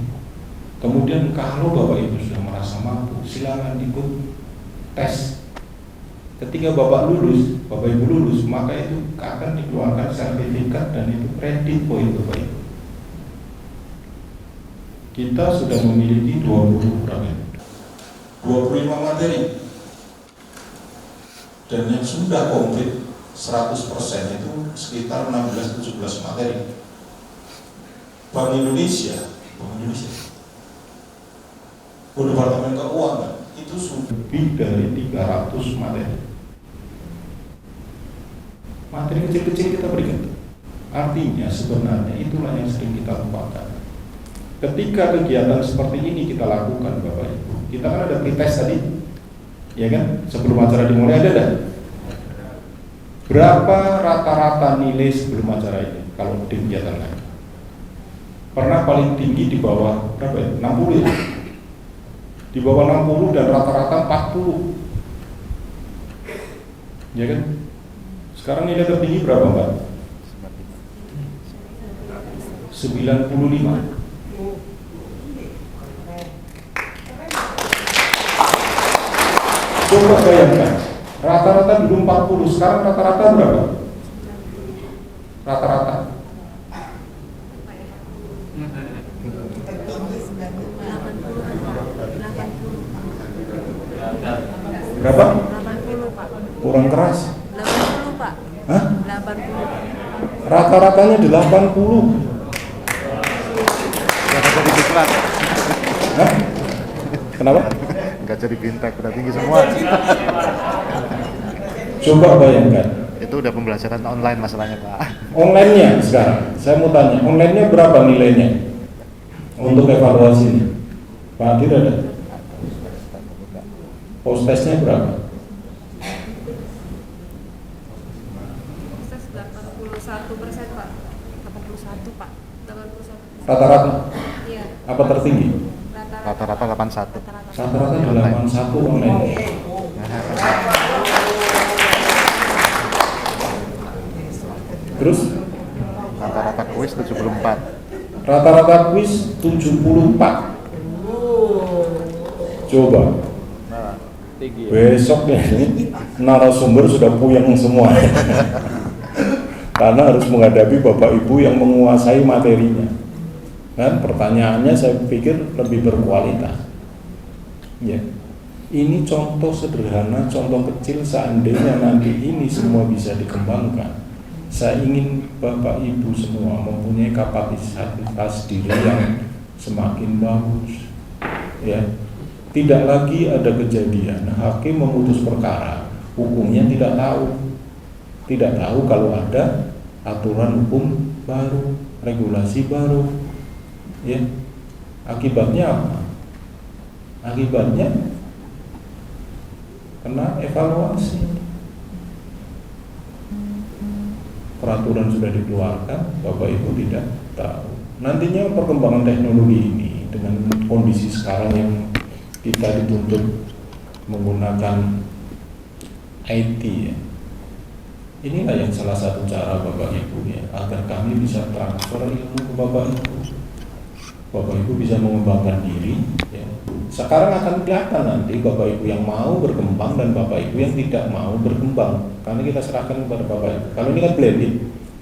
Kemudian kalau Bapak Ibu sudah merasa mampu, silakan ikut tes. Ketika Bapak Ibu lulus, maka itu akan dikeluarkan sertifikat dan itu kredit poin Bapak Ibu. Kita sudah memiliki 25 materi. Dan yang sudah komplit 100% itu sekitar 16-17 materi. Bank Indonesia, Departemen Keuangan itu sudah lebih dari 300 materi. Materi kecil-kecil kita berikan. Artinya sebenarnya itulah yang sering kita lupakan. Ketika kegiatan seperti ini kita lakukan Bapak Ibu, kita kan ada pretest tadi, ya kan? Sebelum acara dimulai ada dah. Berapa rata-rata nilai sebelum acara ini kalau di kegiatan lain? Pernah paling tinggi di bawah berapa ya? 60 ya? Di bawah 60 dan rata-rata 40. Ya kan? Sekarang nilai tertinggi berapa Mbak? 95. Coba bayangkan, rata-rata dulu 40, sekarang rata-rata berapa? Rata-rata berapa? 80 Pak. Kurang keras. 80 Pak. Hah? 80. Rata-ratanya 80. Gak jadi diklat, Hah? Kenapa? gak jadi bintek, udah tinggi semua. Coba bayangkan. Itu udah pembelajaran online masalahnya Pak. Online-nya sekarang, saya mau tanya, online-nya berapa nilainya untuk evaluasinya? Pak Adir ada? Post-testnya berapa? Proses 81% Pak. 81 Pak. 81%. Rata-rata? Iya. Apa tertinggi? Rata-rata 81. Rata-rata 81 online. Terus? Rata-rata kuis 74. Rata-rata kuis 74. Coba. Besok ini narasumber sudah puyeng semua. Karena harus menghadapi Bapak Ibu yang menguasai materinya. Dan pertanyaannya saya pikir lebih berkualitas. Ya. Ini contoh sederhana, contoh kecil seandainya nanti ini semua bisa dikembangkan. Saya ingin Bapak Ibu semua mempunyai kapasitas diri yang semakin bagus. Ya. Tidak lagi ada kejadian hakim memutus perkara, hukumnya tidak tahu. Tidak tahu kalau ada aturan hukum baru, regulasi baru. Ya. Akibatnya apa? Akibatnya kena evaluasi. Peraturan sudah dikeluarkan, Bapak Ibu tidak tahu. Nantinya perkembangan teknologi ini dengan kondisi sekarang yang kita dituntut menggunakan IT ya. Inilah yang salah satu cara Bapak Ibu ya, agar kami bisa transfer ilmu ke Bapak Ibu. Bapak Ibu bisa mengembangkan diri ya. Sekarang akan kelihatan nanti Bapak Ibu yang mau berkembang dan Bapak Ibu yang tidak mau berkembang. Karena kita serahkan kepada Bapak Ibu. Kalau ini kan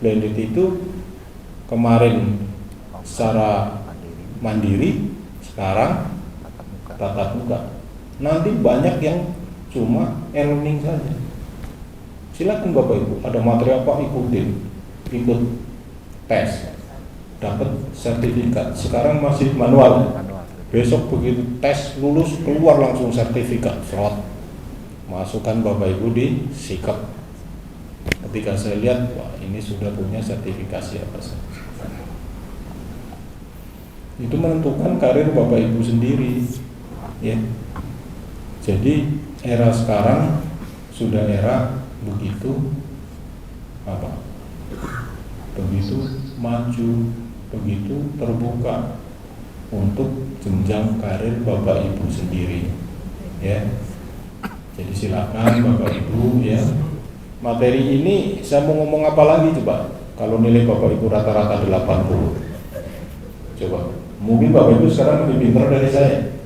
blended itu kemarin secara mandiri, sekarang tatap muka. Nanti banyak yang cuma e-learning saja. Silakan Bapak Ibu, ada materi apa ikutin, ikut tes, dapat sertifikat. Sekarang masih manual. Besok begitu tes lulus keluar langsung sertifikat, slot. Masukkan Bapak Ibu di sikap. Ketika saya lihat, wah ini sudah punya sertifikasi apa saja. Itu menentukan karir Bapak Ibu sendiri. Ya. Jadi era sekarang sudah era begitu apa? Begitu maju, begitu terbuka untuk jenjang karir Bapak Ibu sendiri. Ya. Jadi silakan Bapak Ibu ya. Materi ini saya mau ngomong apa lagi coba? Kalau nilai Bapak Ibu rata-rata 80. Coba. Mungkin Bapak Ibu sekarang lebih pintar dari saya.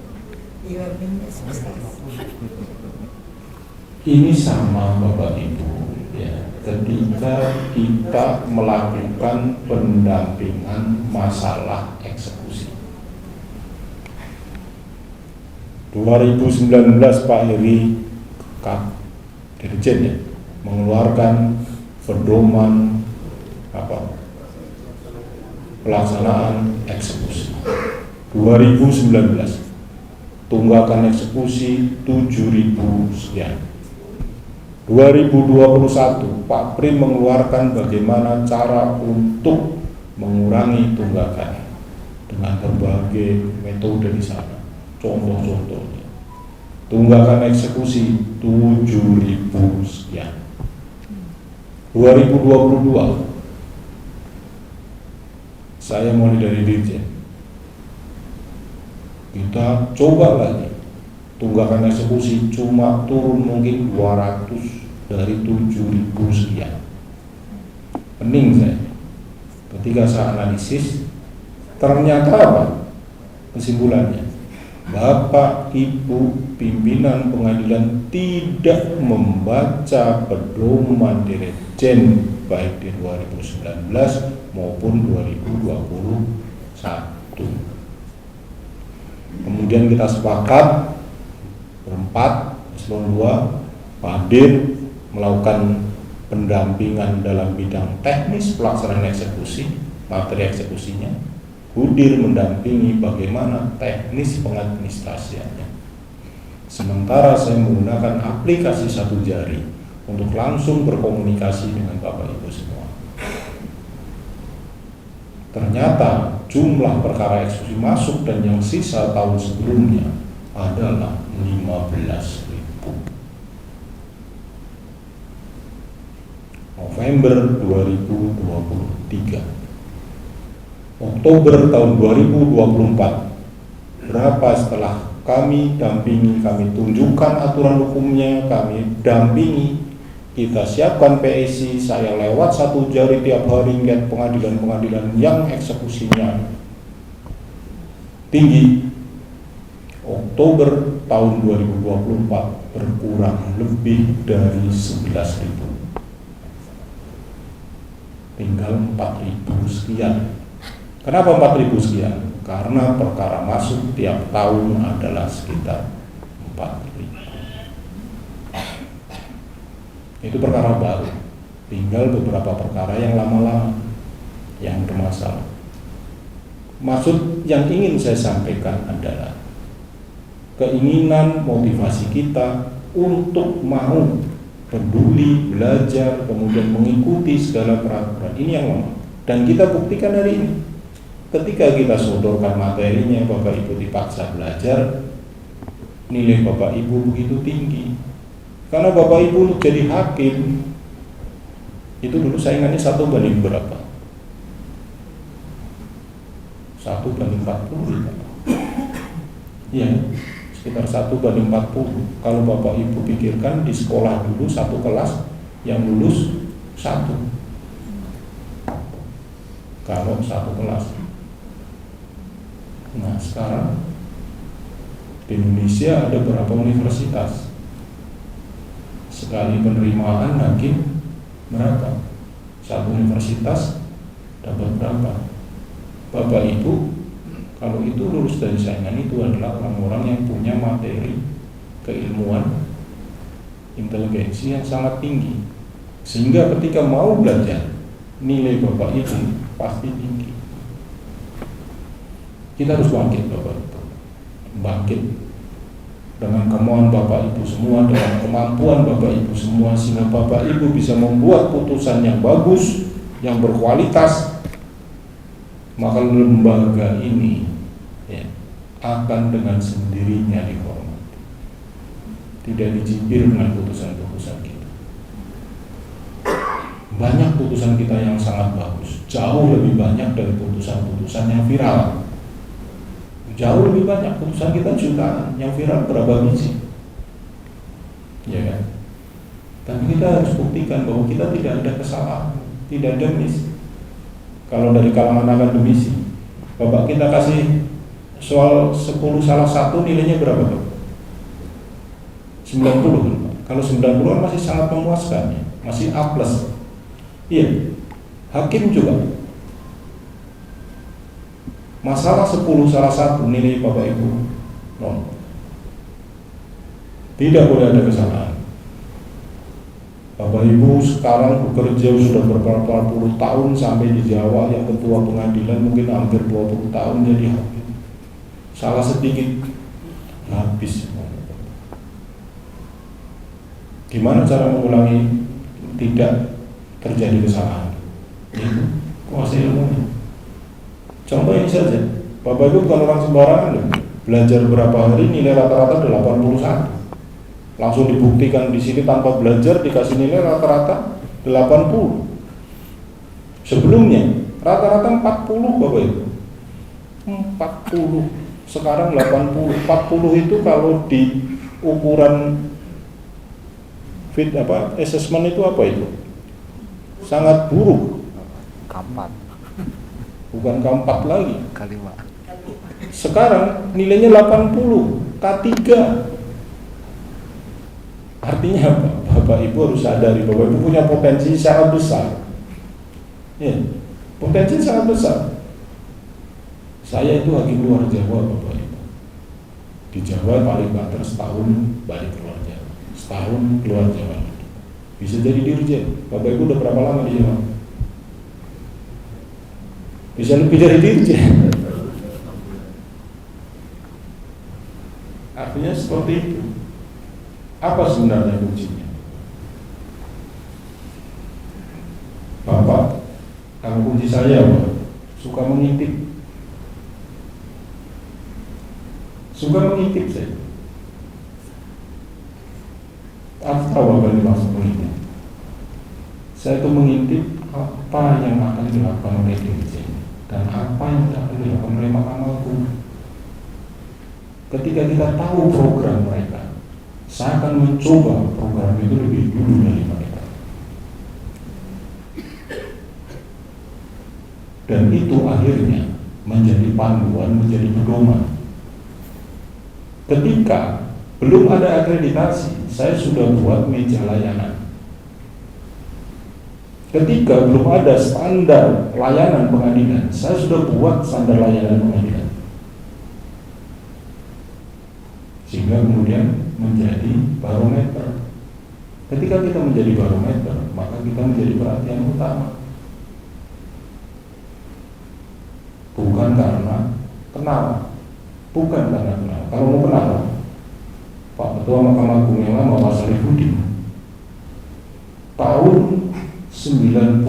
Ini sama Bapak Ibu ya, ketika kita melakukan pendampingan masalah eksekusi 2019 Pak Heri Kap Dirjen ya, mengeluarkan pedoman apa pelaksanaan eksekusi 2019 tunggakan eksekusi 7.000 sekian. 2021 Pak Prim mengeluarkan bagaimana cara untuk mengurangi tunggakan dengan berbagai metode di sana. Contoh-contohnya tunggakan eksekusi 7.000 sekian. 2022 saya mulai dari Dirjen, kita coba lagi tunggakan eksekusi cuma turun mungkin 200 dari 7.000 sekian. Pening saya. Ketika saya analisis, ternyata apa? Kesimpulannya, Bapak Ibu pimpinan pengadilan tidak membaca pedoman Dirjen baik di 2019 maupun 2021. Kemudian kita sepakat berempat, eselon 2, hadir melakukan pendampingan dalam bidang teknis pelaksanaan eksekusi, materi eksekusinya. Hudir mendampingi bagaimana teknis pengadministrasiannya. Sementara saya menggunakan aplikasi satu jari untuk langsung berkomunikasi dengan Bapak Ibu semua. Ternyata jumlah perkara eksekusi masuk dan yang sisa tahun sebelumnya adalah 15.000. November 2023, Oktober tahun 2024, berapa setelah kami dampingi, kami tunjukkan aturan hukumnya, kami dampingi, kita siapkan PSI, saya lewat satu jari tiap hari ngeliat pengadilan-pengadilan yang eksekusinya tinggi. Oktober tahun 2024 berkurang lebih dari 11.000, tinggal 4.000 sekian. Kenapa 4.000 sekian? Karena perkara masuk tiap tahun adalah sekitar 4.000. Itu perkara baru. Tinggal beberapa perkara yang lama-lama yang bermasalah. Maksud yang ingin saya sampaikan adalah keinginan motivasi kita untuk mau peduli, belajar, kemudian mengikuti segala peraturan ini yang lama. Dan kita buktikan hari ini. Ketika kita sodorkan materinya, Bapak Ibu dipaksa belajar, nilai Bapak Ibu begitu tinggi. Karena Bapak Ibu untuk jadi hakim, itu dulu saingannya 1 banding berapa? 1 banding 40. Iya, sekitar 1 banding 40. Kalau Bapak Ibu pikirkan di sekolah dulu satu kelas yang lulus 1. Kalau satu kelas. Nah sekarang di Indonesia ada berapa universitas? Sekali penerimaan hakim berapa? Satu universitas dapat berapa? Bapak Ibu, kalau itu lulus dari saingan itu adalah orang-orang yang punya materi keilmuan, inteligensi yang sangat tinggi, sehingga ketika mau belajar nilai Bapak Ibu pasti tinggi. Kita harus bangkit Bapak Ibu, bangkit dengan kemauan Bapak Ibu semua, dengan kemampuan Bapak Ibu semua, sehingga Bapak Ibu bisa membuat putusan yang bagus, yang berkualitas. Maka lembaga ini ya, akan dengan sendirinya dihormati, tidak dicibir dengan putusan-putusan kita. Banyak putusan kita yang sangat bagus, jauh lebih banyak dari putusan-putusan yang viral. Jauh lebih banyak putusan kita jutaan, yang viral berapa biji, ya kan? Tapi kita harus buktikan bahwa kita tidak ada kesalahan, tidak ada miss. Kalau dari kalangan akademisi, Bapak kita kasih soal 10 salah satu nilainya berapa Pak? 90. Kalau 90 masih sangat memuaskan ya, masih A+. Iya, hakim juga. Masalah 10 salah satu nilai Bapak Ibu 0. Tidak boleh ada kesalahan. Bapak Ibu sekarang bekerja sudah berpuluh tahun sampai di Jawa, yang ketua pengadilan mungkin hampir 20 tahun jadi hakim. Salah sedikit habis. Gimana cara mengulangi tidak terjadi kesalahan? Itu kuasa ilmu. Contoh ini saja, Bapak Ibu bukan orang sembarangan loh. Belajar berapa hari nilai rata-rata 81. Langsung dibuktikan di sini tanpa belajar dikasih nilai rata-rata 80. Sebelumnya rata-rata 40 Bapak Ibu. 40. Sekarang 80. 40 itu kalau di ukuran assessment itu apa itu? Sangat buruk. K4 bukan K4 lagi. K5. Sekarang nilainya 80, K3. Artinya apa? Bapak Ibu harus sadari bahwa Ibu punya potensi sangat besar. Ya, potensi sangat besar. Saya itu hakim luar Jawa, Bapak Ibu. Di Jawa paling banter setahun balik keluar Jawa, setahun keluar Jawa. Bisa jadi dirjen. Bapak Ibu udah berapa lama di Jawa? Bisa lebih dari dirjen. Artinya seperti itu. Apa sebenarnya kuncinya? Bapak, kalau kunci saya apa? Suka mengintip. Suka mengintip saya. Apa tahu apa yang dimaksud mengintip? Saya itu mengintip apa yang akan dilakukan oleh dirjen dan apa yang akan dilakukan oleh Mahkamah Agung. Ketika kita tahu program mereka, saya akan mencoba program itu lebih dulu dari mereka. Dan itu akhirnya menjadi panduan, menjadi pedoman. Ketika belum ada akreditasi, saya sudah buat meja layanan. Ketika belum ada standar layanan pengadilan, saya sudah buat standar layanan pengadilan. Sehingga kemudian menjadi barometer. Ketika kita menjadi barometer, maka kita menjadi perhatian utama. Bukan karena kenal, bukan karena kenal. Kalau mau kenal, Pak Ketua Mahkamah Agung yang lama, Pak Sarifudin, tahun 99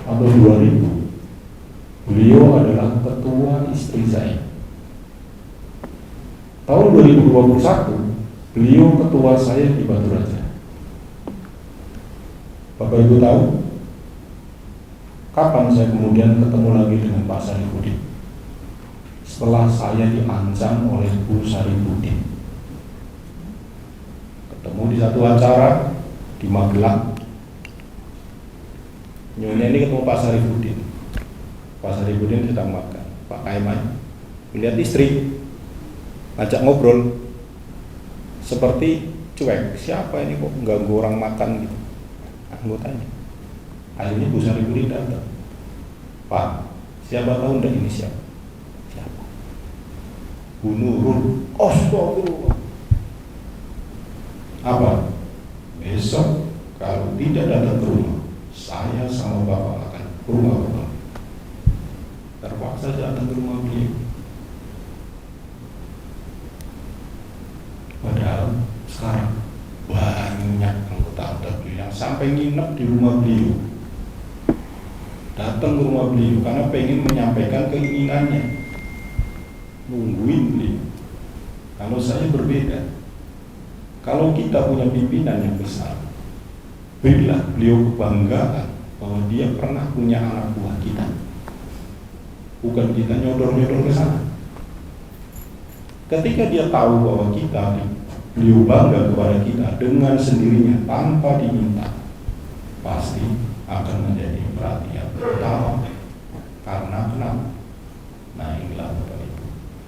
atau 2000, beliau adalah ketua istri saya. Tahun 2021, beliau ketua saya di Batu Raja. Bapak Ibu tahu kapan saya kemudian ketemu lagi dengan Pak Sarifudin? Setelah saya diancam oleh Bu Sarifudin. Ketemu di satu acara di Magelang. Nyonya ini ketemu Pak Sarifudin. Pak Sarifudin sedang makan. Pak Kaiman melihat istri, ngajak ngobrol, seperti cuek. Siapa ini kok ganggu orang makan gitu? Anggotanya. Akhirnya Bu Sarifudin datang. Pak, siapa tahu enggak ini siapa? Siapa? Bu Nurul. Astagfirullah. Apa? Besok kalau tidak datang ke rumah, saya sama Bapak akan ke rumah Bapak. Terpaksa datang ke rumah beliau. Padahal sekarang banyak anggota beliau yang sampai nginep di rumah beliau, datang ke rumah beliau karena pengen menyampaikan keinginannya, nungguin beliau. Kalau saya berbeda, kalau kita punya pimpinan yang besar, berilah beliau kebanggaan bahwa dia pernah punya anak buah kita, bukan kita nyodor-nyodor ke sana. Ketika dia tahu bahwa kita, beliau bangga kepada kita dengan sendirinya tanpa diminta, pasti akan menjadi perhatian utama. Karena kenapa? Nah inilah Bapak Ibu.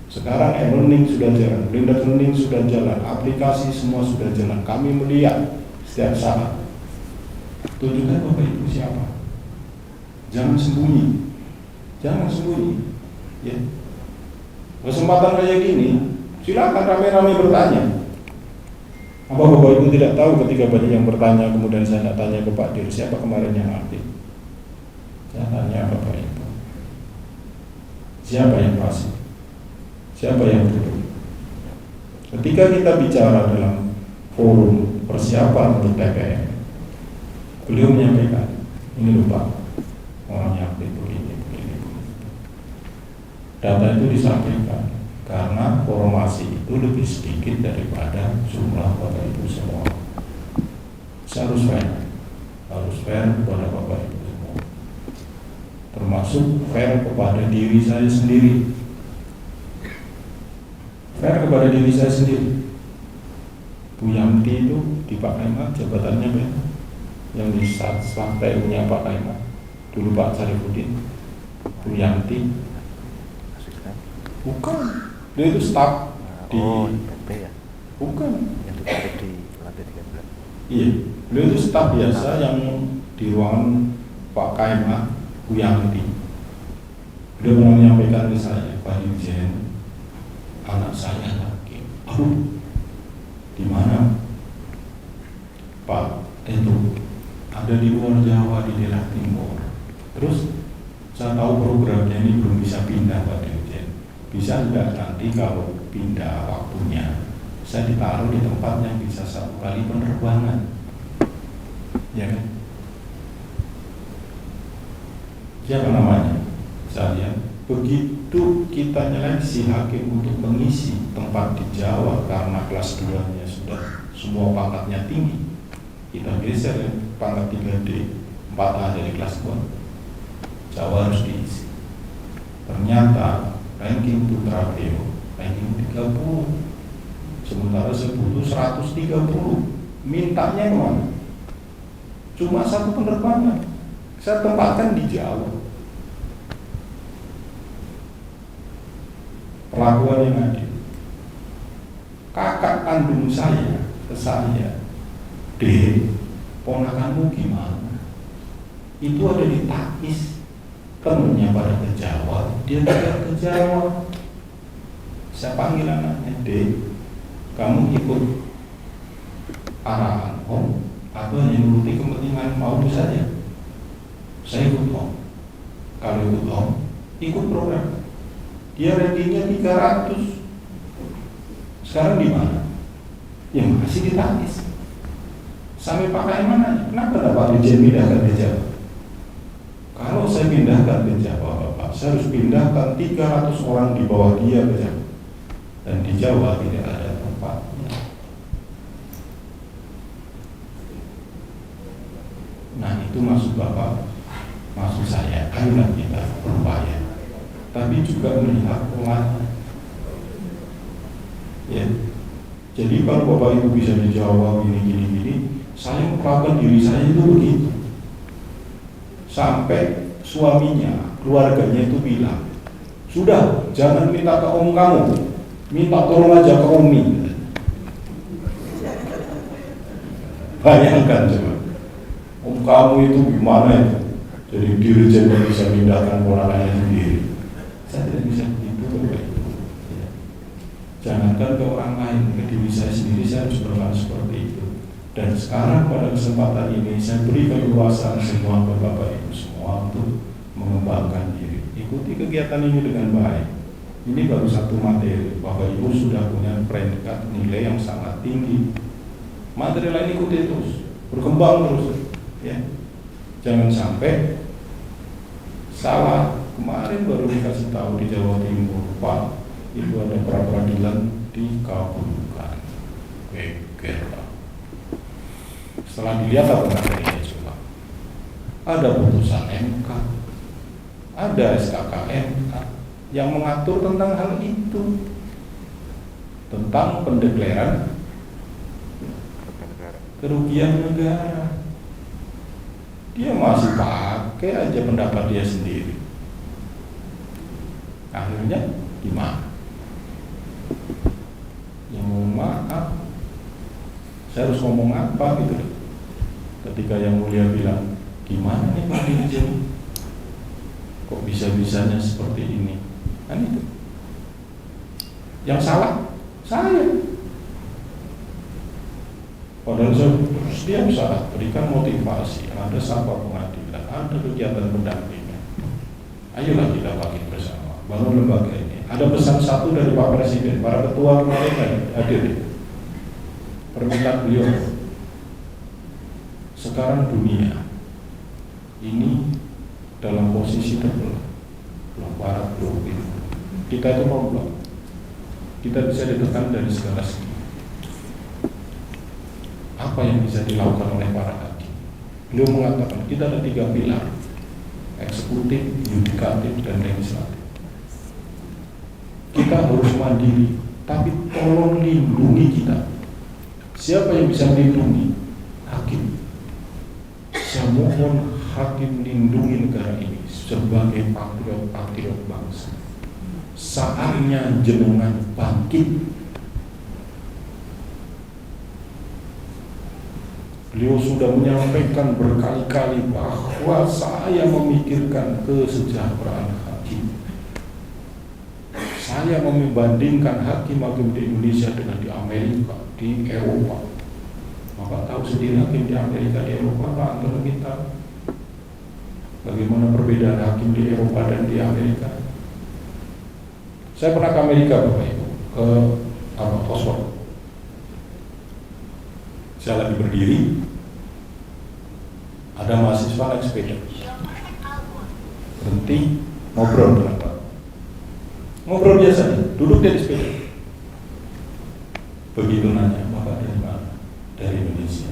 Sekarang e-learning sudah jalan, blended learning sudah jalan, aplikasi semua sudah jalan. Kami melihat setiap saat. Tunjukkan Bapak Ibu siapa. Jangan sembunyi, jangan sembunyi. Ya. Kesempatan kayak gini, silakan rame-rame bertanya. Apa Bapak Ibu tidak tahu ketika banyak yang bertanya, kemudian saya tidak tanya ke Pak Dir, siapa kemarin yang aktif? Saya tanya Bapak Ibu, siapa yang pasif? Siapa yang duduk? Ketika kita bicara dalam forum persiapan untuk TPM, beliau menyampaikan, ini lupa orangnya aktif begini. Data itu disampaikan karena formasi itu lebih sedikit daripada jumlah Bapak Ibu semua. Saya harus fair kepada Bapak Ibu semua, termasuk fair kepada diri saya sendiri. Fair kepada diri saya sendiri. Bu Yanti itu di Pak Kemal jabatannya berapa? yang di setelah PU-nya Pak Kaimat, dulu Pak Sarifudin, Bu Yanti, bukan, dia itu staf di, Oh, PP ya, bukan, yang ditarik di lantai 13. iya, beliau itu staf biasa yang di ruangan Pak Kaimat, Bu Yanti. Beliau pernah menyampaikan ke saya, Pak Dirjen, anak saya hakim. Aduh, di mana Pak? Itu ada di luar Jawa, di daerah timur. Terus saya tahu programnya ini belum bisa pindah Pak Dirjen. Bisa enggak nanti kalau pindah waktunya saya ditaruh di tempat yang bisa 1 kali penerbangan, ya kan? Siapa namanya? Saya. Begitu kita nyeleksi hakim untuk mengisi tempat di Jawa karena kelas 2-nya sudah semua pangkatnya tinggi, kita geser pangkat 3D, 4A dari kelas 2, Jawa harus diisi. Ternyata ranking Putra Beo ranking 30, sementara saya butuh 130. Mintanya kemana? Cuma 1 penerbangan, saya tempatkan di Jawa. Perlakuan yang adil. Kakak kandung saya ke saya, Dek, ponakanmu gimana? Itu ada di Takis, temennya pada ke Jawa, dia juga ke Jawa. Saya panggil anaknya, Dek, kamu ikut arahan Om atau hanya menuruti kepentingan mau saja? Saya ikut Om. Kalau ikut Om, ikut program. Dia rankingnya 300. Sekarang di mana? Ya masih di Takis. Sampai pakai mana? Kenapa Pak Dirjen pindahkan ke Jawa? Kalau saya pindahkan ke Jawa, Bapak, saya harus pindahkan 300 orang di bawah dia ke Jawa. Dan di Jawa tidak ada tempatnya. Nah itu maksud Bapak, maksud saya, ayolah kita berupaya. Tapi juga melihat polanya. Ya. Jadi kalau Bapak Ibu bisa dijawab gini, saya melakukan diri saya itu begitu. Sampai suaminya, keluarganya itu bilang, sudah jangan minta ke om kamu, minta tolong aja ke Omi. Bayangkan coba, om kamu itu gimana itu? Jadi dirjen yang bisa pindahkan ponakannya sendiri. Saya tidak bisa begitu Bapak Ibu. Ya. Jangankan ke orang lain, ke diri saya sendiri saya harus berlaku seperti itu. Dan sekarang pada kesempatan ini saya beri keleluasaan semua ke Bapak Ibu semua untuk mengembangkan diri. Ikuti kegiatan ini dengan baik. Ini baru 1 materi. Bapak Ibu sudah punya predikat nilai yang sangat tinggi. Materi lain ikuti terus, berkembang terus. Ya. Jangan sampai salah. Kemarin baru dikasih tahu di Jawa Timur, Pak, itu ada pra-peradilan dikabulkan. Geger Pak. Setelah dilihat apa materinya coba? Ada putusan MK, ada SKK MK yang mengatur tentang hal itu, tentang pendeklaran kerugian negara. Dia masih pakai aja pendapat dia sendiri. Akhirnya gimana? Yang mau maaf, saya harus ngomong apa gitu loh. Ketika yang mulia bilang, gimana nih Pak Dirjen? Kok bisa-bisanya seperti ini? Kan itu. Yang salah, saya. Padahal saya setiap saat berikan motivasi, ada sahabat pengadilan, ada kegiatan pendampingan. Ayolah kita bagi bersama. Bangun lembaga ini. Ada pesan satu dari Pak Presiden, para ketua kemarin hadir. Permintaan beliau. Sekarang dunia ini dalam posisi terbelah, barat, timur. Kita itu mau blok. Kita bisa ditekan dari segala segi. Apa yang bisa dilakukan oleh para hakim? Beliau mengatakan kita ada 3 pilar: eksekutif, yudikatif, dan legislatif. Kita harus mandiri, tapi tolong lindungi kita. Siapa yang bisa melindungi? Hakim. mohon hakim lindungi negara ini sebagai patriot bangsa. Saatnya jenengan bangkit. Beliau sudah menyampaikan berkali-kali bahwa saya memikirkan kesejahteraan hakim. Saya membandingkan hakim-hakim di Indonesia dengan di Amerika, di Eropa. Bapak tahu sendiri hakim di Amerika, di Eropa, Pak antara kita. Bagaimana perbedaan hakim di Eropa dan di Amerika? Saya pernah ke Amerika, Bapak Ibu, ke Oxford. Saya lagi berdiri, ada mahasiswa naik sepeda, berhenti ngobrol dengan Pak. Ngobrol biasa nih, duduk dia di sepeda. Begitu nanya, Bapak dari mana? Dari Indonesia.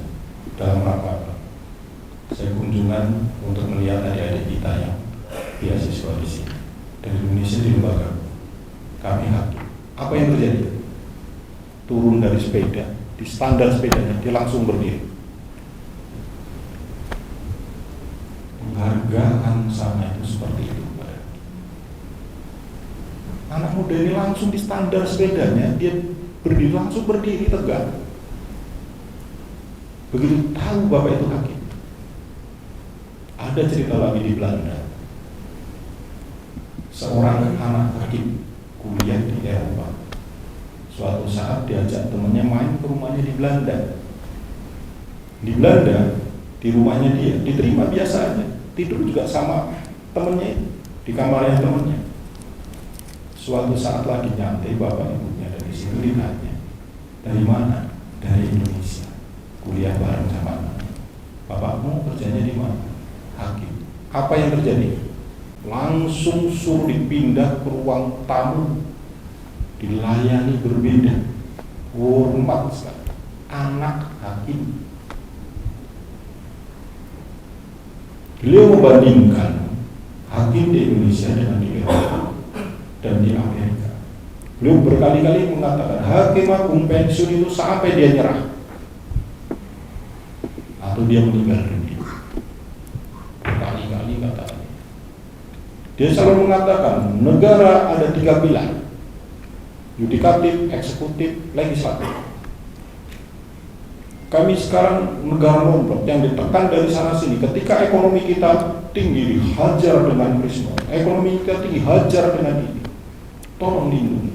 Dalam rangka apa? Saya kunjungan untuk melihat adik-adik kita yang beasiswa di sini. Dari Indonesia di lembaga kami hakim. Apa yang terjadi? Turun dari sepeda, di standar sepedanya, dia langsung berdiri. Penghargaan sana itu seperti itu. Anak muda ini langsung di standar sepedanya, dia berdiri, langsung berdiri tegak. Begitu tahu Bapak itu hakim. Ada cerita lagi di Belanda. Seorang anak hakim kuliah di Eropa. Suatu saat diajak temannya main ke rumahnya di Belanda. Di Belanda, di rumahnya dia, diterima biasa aja. Tidur juga sama temannya di kamarnya temannya. Suatu saat lagi nyantai, bapak ibunya dari situ ditanya, dari mana? Dari Indonesia. Kuliah bareng sama anak. Bapakmu kerjanya di mana? Hakim. Apa yang terjadi? Langsung suruh dipindah ke ruang tamu, dilayani berbeda, hormat sekali. Anak hakim. Beliau membandingkan hakim di Indonesia dengan di Eropa dan di Amerika. Beliau berkali-kali mengatakan hakim agung pensiun itu sampai dia nyerah atau dia meninggal dunia. Berkali-kali katanya. Dia selalu mengatakan negara ada 3 pilar: yudikatif, eksekutif, legislatif. Kami sekarang negara nomplok yang ditekan dari sana sini. Ketika ekonomi kita tinggi, dihajar dengan krisma. Ekonomi kita tinggi, hajar dengan ini. Tolong lindungi,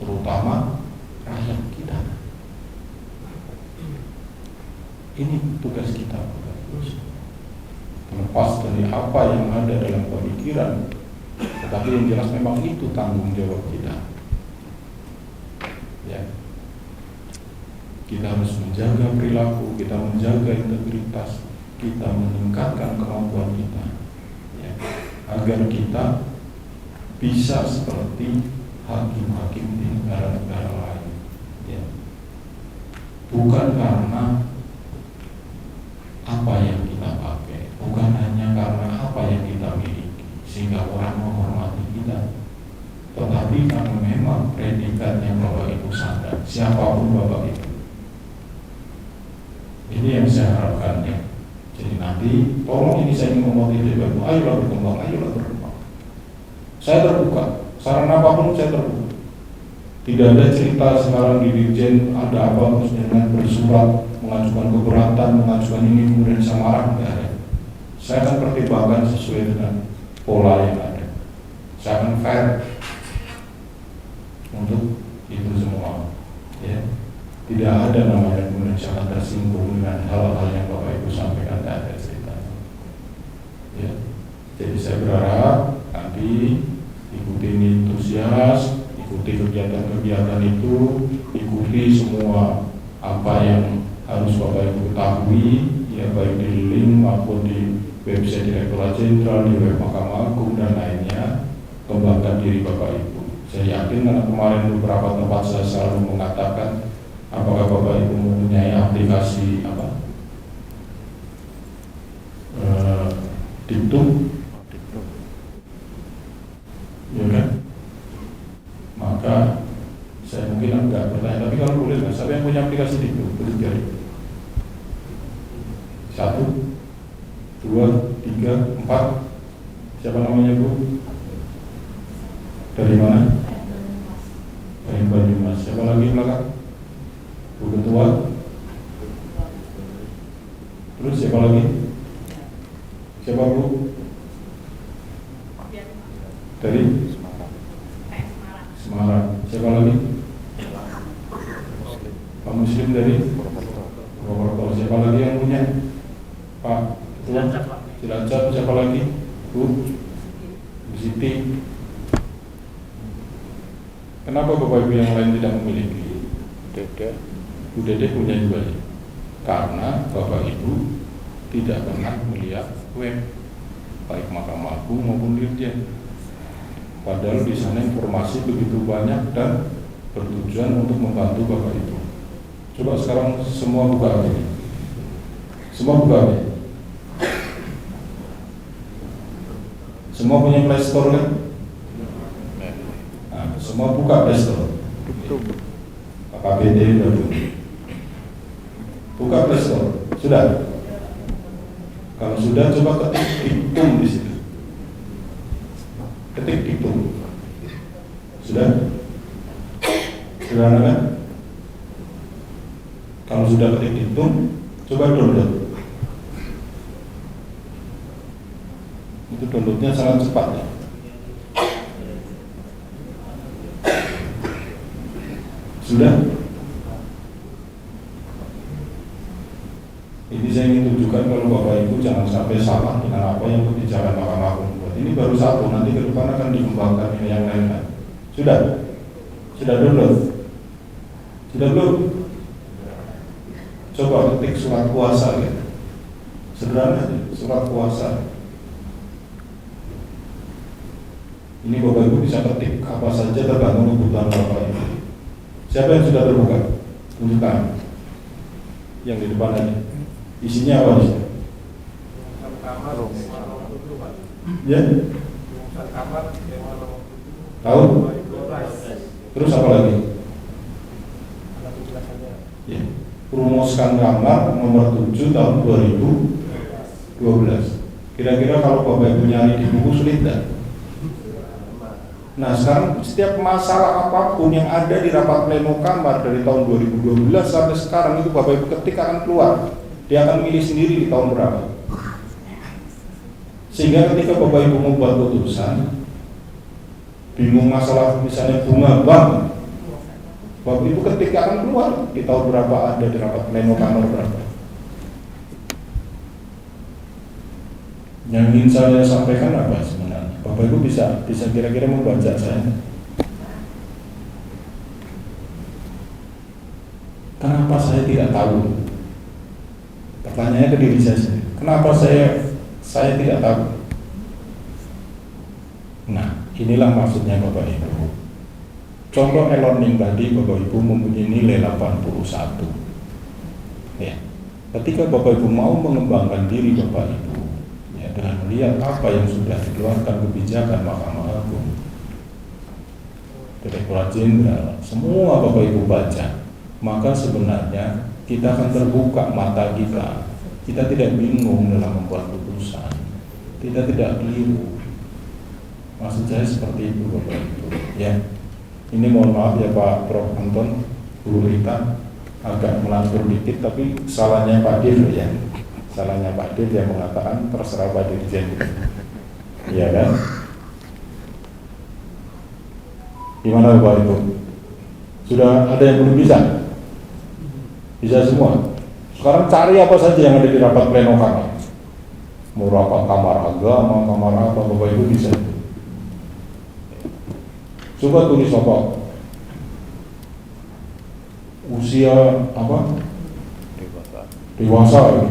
terutama rakyat kita. Ini tugas kita, terlepas dari apa yang ada dalam pemikiran, tetapi yang jelas memang itu tanggung jawab kita. Ya, kita harus menjaga perilaku, kita menjaga integritas, kita meningkatkan kemampuan kita, ya, agar kita bisa seperti hakim-hakim di negara-negara lain, ya. Bukan karena apa yang kita pakai, bukan hanya karena apa yang kita miliki sehingga orang menghormati kita, tetapi karena memang predikat yang Bapak Ibu sadar, siapapun Bapak Ibu. Ini yang saya harapkan, ya. Jadi nanti tolong ini saya ingin memotivasi Bapak Ibu, ayolah berkembang, ayolah berkembang. Saya terbuka, saran apapun saya terbuka. Tidak ada cerita sekarang di Dirjen ada apa terus dengan bersurat, mengajukan keberatan, mengajukan ini kemudian bisa marah, tidak ada. Saya akan pertimbangkan sesuai dengan pola yang ada. Saya akan fair untuk itu semua, ya. Tidak ada namanya kemudian jangan tersinggung dengan hal-hal yang Bapak Ibu sampaikan, tidak ada ceritanya, ya. Jadi saya berharap nanti ikuti ini antusias, ikuti kegiatan-kegiatan itu, ikuti semua apa yang harus Bapak Ibu ketahui, ya, baik di link maupun di website Direktorat Jenderal, di web Mahkamah Agung dan lainnya. Kembangkan diri Bapak Ibu. Saya yakin karena kemarin beberapa tempat saya selalu mengatakan, apakah Bapak Ibu mempunyai aplikasi apa? Diktum, ya kan? Maka saya mungkin agak bertanya, tapi kalau boleh nggak, siapa yang punya aplikasi Diktum? Boleh jari. 1, 2, 3, 4. Siapa namanya Bu? Dari mana? Dari Banyumas. Siapa lagi belakang? Bu Ketua. Terus siapa lagi? Siapa Bu? Dari Semarang. Siapa lagi? Pak Muslim dari Purwokerto. Siapa lagi yang punya? Pak Cilacap. Siapa lagi? Bu Siti. Kenapa Bapak Ibu yang lain tidak memiliki? Bu Dede punya juga. Karena Bapak Ibu tidak pernah melihat web baik Mahkamah Agung maupun Dirjen. Padahal di sana informasi begitu banyak dan bertujuan untuk membantu Bapak Ibu. Coba sekarang semua buka ini. Semua buka ini. Semua punya Play Store kan? Nah, semua buka Play Store. KPD sudah buka Play Store. Sudah. Kalau sudah, coba ketik hitung di situ. Ketik hitung. Sudah? Sederhana kan? Kalau sudah ketik hitung, coba download. Itu downloadnya sangat cepat ya. Sudah? Ini saya ingin tunjukkan kalau Bapak Ibu jangan sampai salah dengan apa yang kebijakan Mahkamah Agung buat. Ini baru satu, nanti ke depan akan dikembangkan ini yang lain-lain. Sudah? Sudah download? Sudah belum? Coba ketik surat kuasa ya. Sederhana aja, surat kuasa. Ini Bapak Ibu bisa ketik apa saja tergantung kebutuhan Bapak Ibu. Siapa yang sudah terbuka? Tunjukkan. Yang di depan ini. Isinya apa sih? Ya? Tahu? Terus apa lagi? Ya. Rumuskan kamar nomor 7 tahun 2012. Kira-kira kalau Bapak Ibu nyari di buku sulit tidak? Nah sekarang setiap masalah apapun yang ada di rapat pleno kamar dari tahun 2012 sampai sekarang itu Bapak Ibu ketik akan keluar. Dia akan milih sendiri di tahun berapa. Sehingga ketika Bapak Ibu membuat putusan, bingung masalah misalnya bunga bank, Bapak Ibu ketika akan keluar di tahun berapa ada di rapat pleno kamar berapa. Yang ingin saya sampaikan apa sebenarnya? Bapak Ibu bisa kira-kira membaca saya. Kenapa saya tidak tahu? Pertanyaannya ke diri saya sendiri. Kenapa saya tidak tahu? Nah, inilah maksudnya Bapak Ibu. Contoh e-learning tadi Bapak Ibu mempunyai nilai 81. Ya. Ketika Bapak Ibu mau mengembangkan diri Bapak Ibu, ya, dengan melihat apa yang sudah dikeluarkan kebijakan Mahkamah Agung, Direktorat Jenderal, semua Bapak Ibu baca, maka sebenarnya kita akan terbuka mata kita. Kita tidak bingung dalam membuat putusan. Kita tidak keliru. Maksud saya seperti itu Bapak Ibu. Ya. Ini mohon maaf ya Pak Prof Anton, Bu Rita, agak melantur dikit, tapi salahnya Pak Dir ya. Salahnya Pak Dir yang mengatakan terserah Pak Dirjen. Iya kan? Gimana Bapak Ibu? Sudah ada yang belum bisa? Bisa semua. Sekarang cari apa saja yang ada di rapat pleno kamar. Mau rapat kamar agama, kamar apa, Bapak Ibu bisa. Coba tulis apa? Usia apa? Dewasa.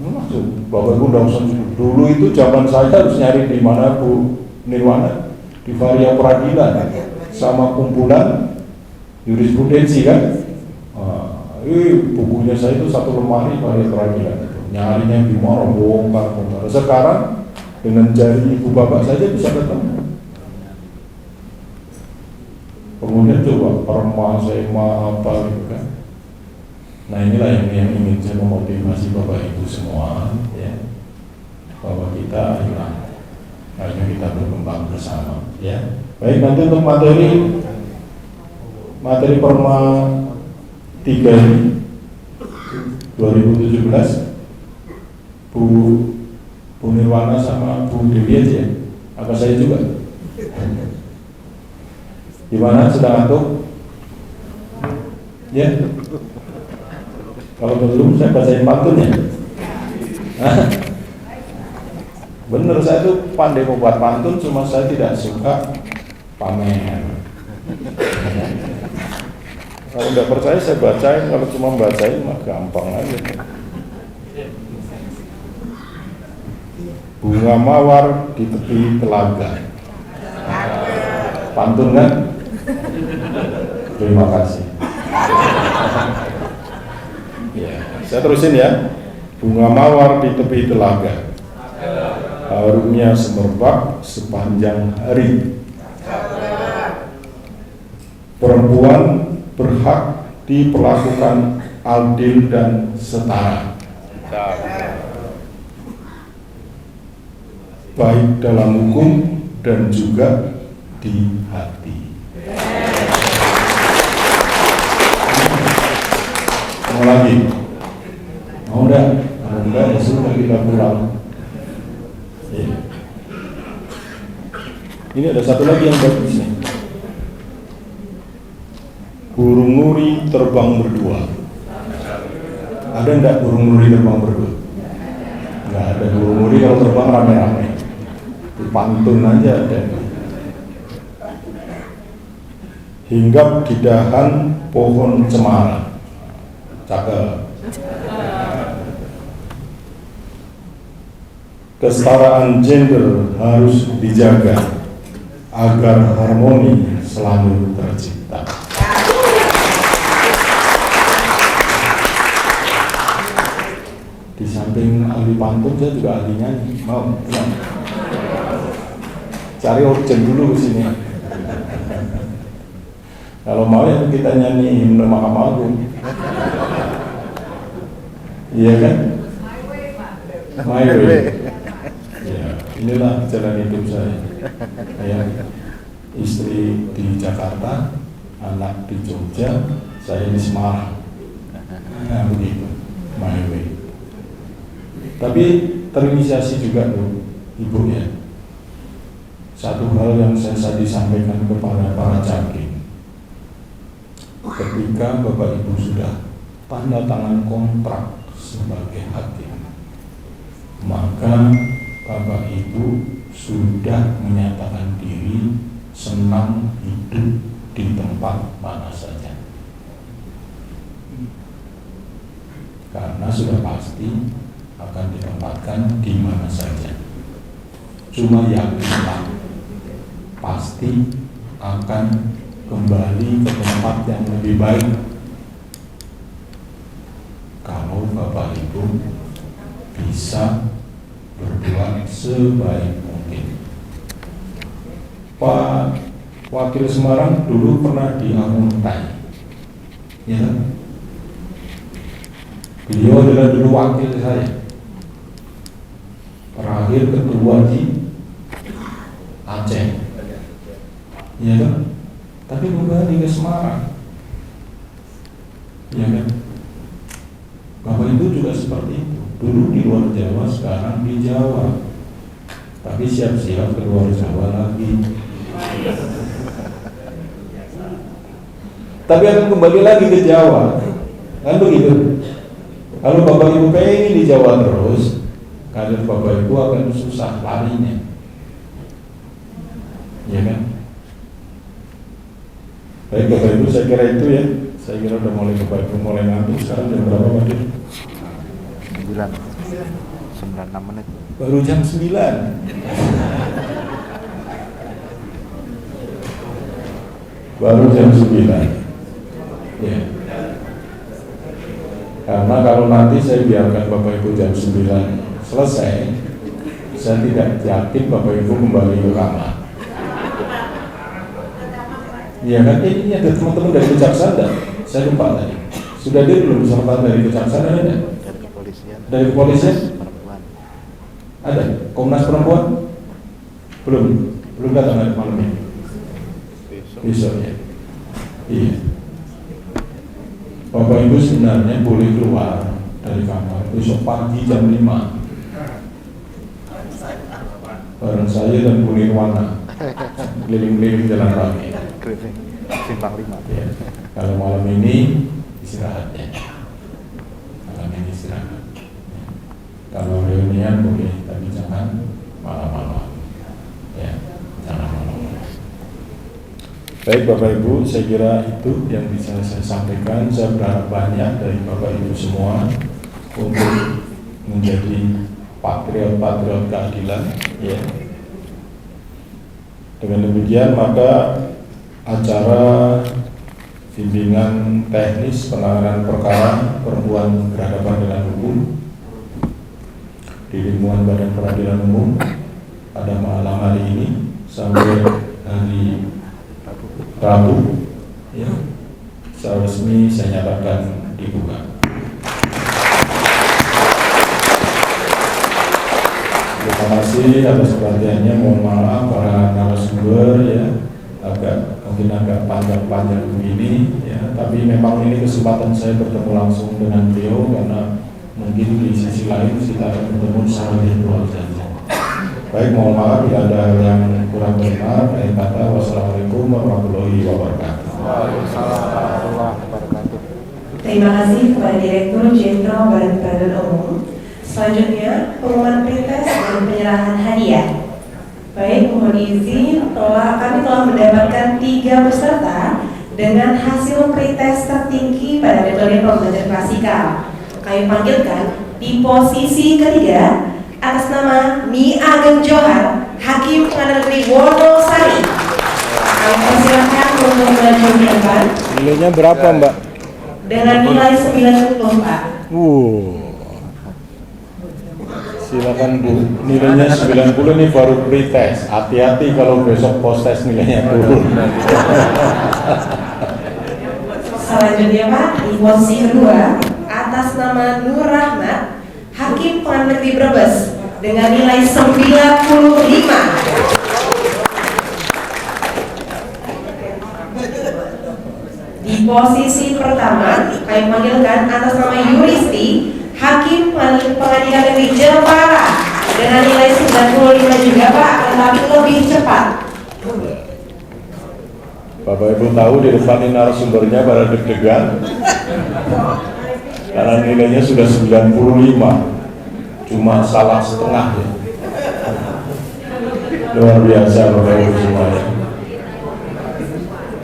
Maksud Bapak Ibu tidak usah dulu itu zaman saya harus nyari di mana Bu Nirwana, di Varia Peradilan sama kumpulan jurisprudensi kan. Bukunya saya itu satu lemari Varia Peradilan itu. Nyarinya gimana, bongkar. Sekarang dengan jari ibu bapak saja bisa ketemu. Kemudian coba perma, sema, apa gitu kan. Nah inilah yang ingin saya memotivasi Bapak Ibu semua ya. bahwa kita akhirnya kita berkembang bersama. Ya, baik, nanti untuk materi Perma 3 ini 2017 Bu Nirwana sama Bu Dewi aja ya? Apa saya juga? Gimana, sudah ngantuk? Ya? Kalau belum saya bacain pantun ya? Bener, saya tuh pandai membuat pantun, cuma saya tidak suka pamer. Kalau tidak percaya saya bacain, kalau cuma bacain mah gampang aja. Bunga mawar di tepi telaga. Pantun kan? Terima kasih. Ya, saya terusin ya. Bunga mawar di tepi telaga, harumnya semerbak sepanjang hari. Perempuan berhak diperlakukan adil dan setara, baik dalam hukum dan juga di hati. Mau lagi? Mau enggak? Kalau enggak ya sudah, kita pulang. Ya. Ini ada satu lagi yang bagus nih. Burung nuri terbang berdua. Ada enggak burung nuri terbang berdua? Enggak ada. Burung nuri kalau terbang rame-rame. Di pantun aja ada. Hinggap di dahan pohon cemara. Cakep. Kesetaraan gender harus dijaga agar harmoni selalu tercipta. Di samping ahli pantun, saya juga ahli nyanyi. Mau? Cari organ dulu ke sini. Kalau mau ya kita nyanyi himne Mahkamah Agung. Iya kan? My way. Ya, inilah jalan hidup saya. Istri di Jakarta, anak di Jogja, saya di Semarang. Nah, begitu. My way. Tapi terinisiasi juga loh, Ibu ya. Satu hal yang saya disampaikan kepada para caking, ketika Bapak Ibu sudah tanda tangan kontrak sebagai hakim, maka Bapak Ibu sudah menyatakan diri senang hidup di tempat mana saja, karena sudah pasti akan ditempatkan di mana saja. Cuma yakinlah, pasti akan kembali ke tempat yang lebih baik kalau Bapak Ibu bisa berbuat sebaik mungkin. Pak Wakil Semarang dulu pernah di Amuntai, ya kan? Beliau adalah dulu wakil saya, terakhir ketua di Aceh, ya kan? Tapi kembali ke Semarang, ya kan? Bapak Ibu juga seperti itu. Dulu di luar Jawa, sekarang di Jawa. Tapi siap-siap ke luar Jawa lagi. Tapi akan kembali lagi ke Jawa, kan begitu? Kalau Bapak Ibu pengen di Jawa terus, kader Bapak Ibu akan susah larinya, ya kan? Baik Bapak Ibu, saya kira itu ya. Saya kira udah mulai Bapak Ibu mulai ngantuk. Sekarang jam berapa Pak Dir? 9:96 menit. Baru jam 9. Baru jam 9. Ya. Karena kalau nanti saya biarkan Bapak Ibu jam 9 selesai, saya tidak yakin Bapak Ibu kembali ke kamar. Iya kan? Ini ada teman-teman dari Kejaksaan, saya lupa tadi. Sudah dia belum peserta dari Kejaksaan ada? Dari kepolisian. Dari kepolisian? Perempuan. Ada Komnas Perempuan? Belum datang hari malam ini. Besok ya. Iya. Bapak Ibu sebenarnya boleh keluar dari kamar besok pagi jam 5 bareng saya dan Bu Nirwana keliling-keliling Jalan Rame. Simpang 5. Ya. Kalau malam ini istirahat ya. Malam ini istirahat. Kalau reunian boleh, tapi jangan malam-malam. Ya, jangan malam-malam. Baik Bapak Ibu, saya kira itu yang bisa saya sampaikan. Saya berharap banyak dari Bapak Ibu semua untuk menjadi patriot-patriot keadilan. Ya. Dengan demikian maka acara bimbingan teknis penanganan perkara perempuan berhadapan dengan hukum di lingkungan Badan Peradilan Umum pada malam hari ini sampai hari Rabu ya, secara resmi saya nyatakan dibuka. Terima kasih atas perhatiannya. Mohon maaf para narasumber ya, mungkin agak panjang-panjang begini ya, tapi memang ini kesempatan saya bertemu langsung dengan beliau karena mungkin di sisi lain kita akan bertemu secara virtual saja. Baik, mohon maaf bila ada hal yang kurang benar. Akhir kata, wassalamualaikum warahmatullahi wabarakatuh. Terima kasih kepada Direktur Jenderal Badan Peradilan Umum. Selanjutnya, pengumuman pretest dan penyerahan hadiah. Baik, mohon izin, kami telah mendapatkan 3 peserta dengan hasil pretest tertinggi pada metode pembelajaran klasikal. Kami panggilkan di posisi ketiga atas nama Mi Ageng Johar, Hakim Pengadilan Negeri Wonosari. Kami persilakan untuk maju ke depan. Nilainya berapa Mbak? Dengan nilai 90, Pak. Silakan Bu, nilainya 90 ini baru pretest. Hati-hati kalau besok post test nilainya turun. Selanjutnya Pak, di posisi kedua atas nama Nur Rahmat, Hakim Pengadilan Negeri Brebes dengan nilai 95. Di posisi pertama, kami panggilkan atas nama Yuristi, Hakim Pengadilan Negeri Jepara dengan nilai 95 juga Pak, tetapi lebih cepat. Bapak Ibu tahu di depan ini narasumbernya pada deg-degan karena nilainya sudah 95, cuma salah setengah ya. Luar biasa Bapak Ibu semuanya.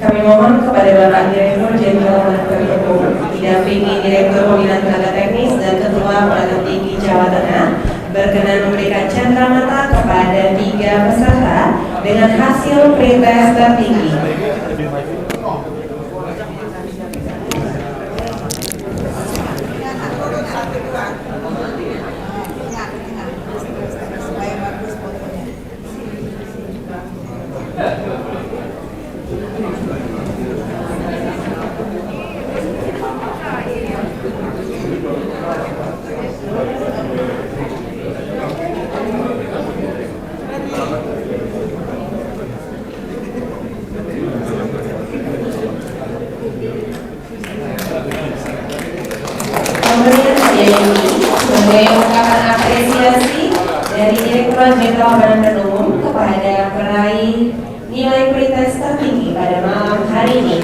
Kami mohon kepada Bapak Direktur Jenderal Badan Peradilan Umum, didampingi Direktur Pembinaan Tenaga Teknis dan Ketua Pengadilan Tinggi Jawa Tengah, berkenan memberikan cenderamata kepada 3 peserta dengan hasil pretest tertinggi. Pemberian hadiah ini sebagai ungkapan apresiasi dari Direktorat Jenderal Badan Peradilan Umum kepada peraih nilai pretest tertinggi pada malam hari ini.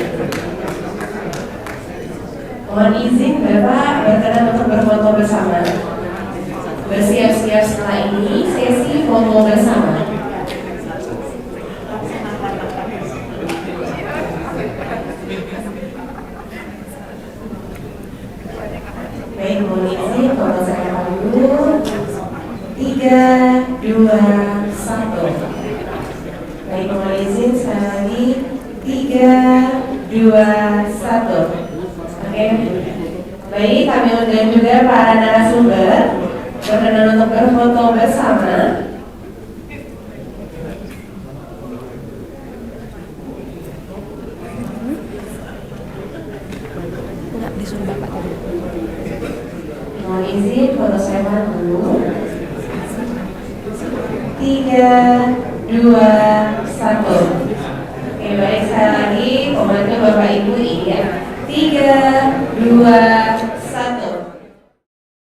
Mohon izin Bapak berkenan untuk berfoto bersama. Bersiap-siap setelah ini sesi foto bersama. Baik, mohon izin foto saya dulu. 3, 2, 1. Baik, mohon izin sekali lagi. 3, 2, 1. Oke. Baik, kami undang juga para narasumber berkenan untuk berfoto bersama. Enggak disuruh Bapak tadi. Mohon izin foto saya dulu. 3, 2, 1. Oke, baik, sekali lagi komando Bapak Ibu, iya. 3, 2,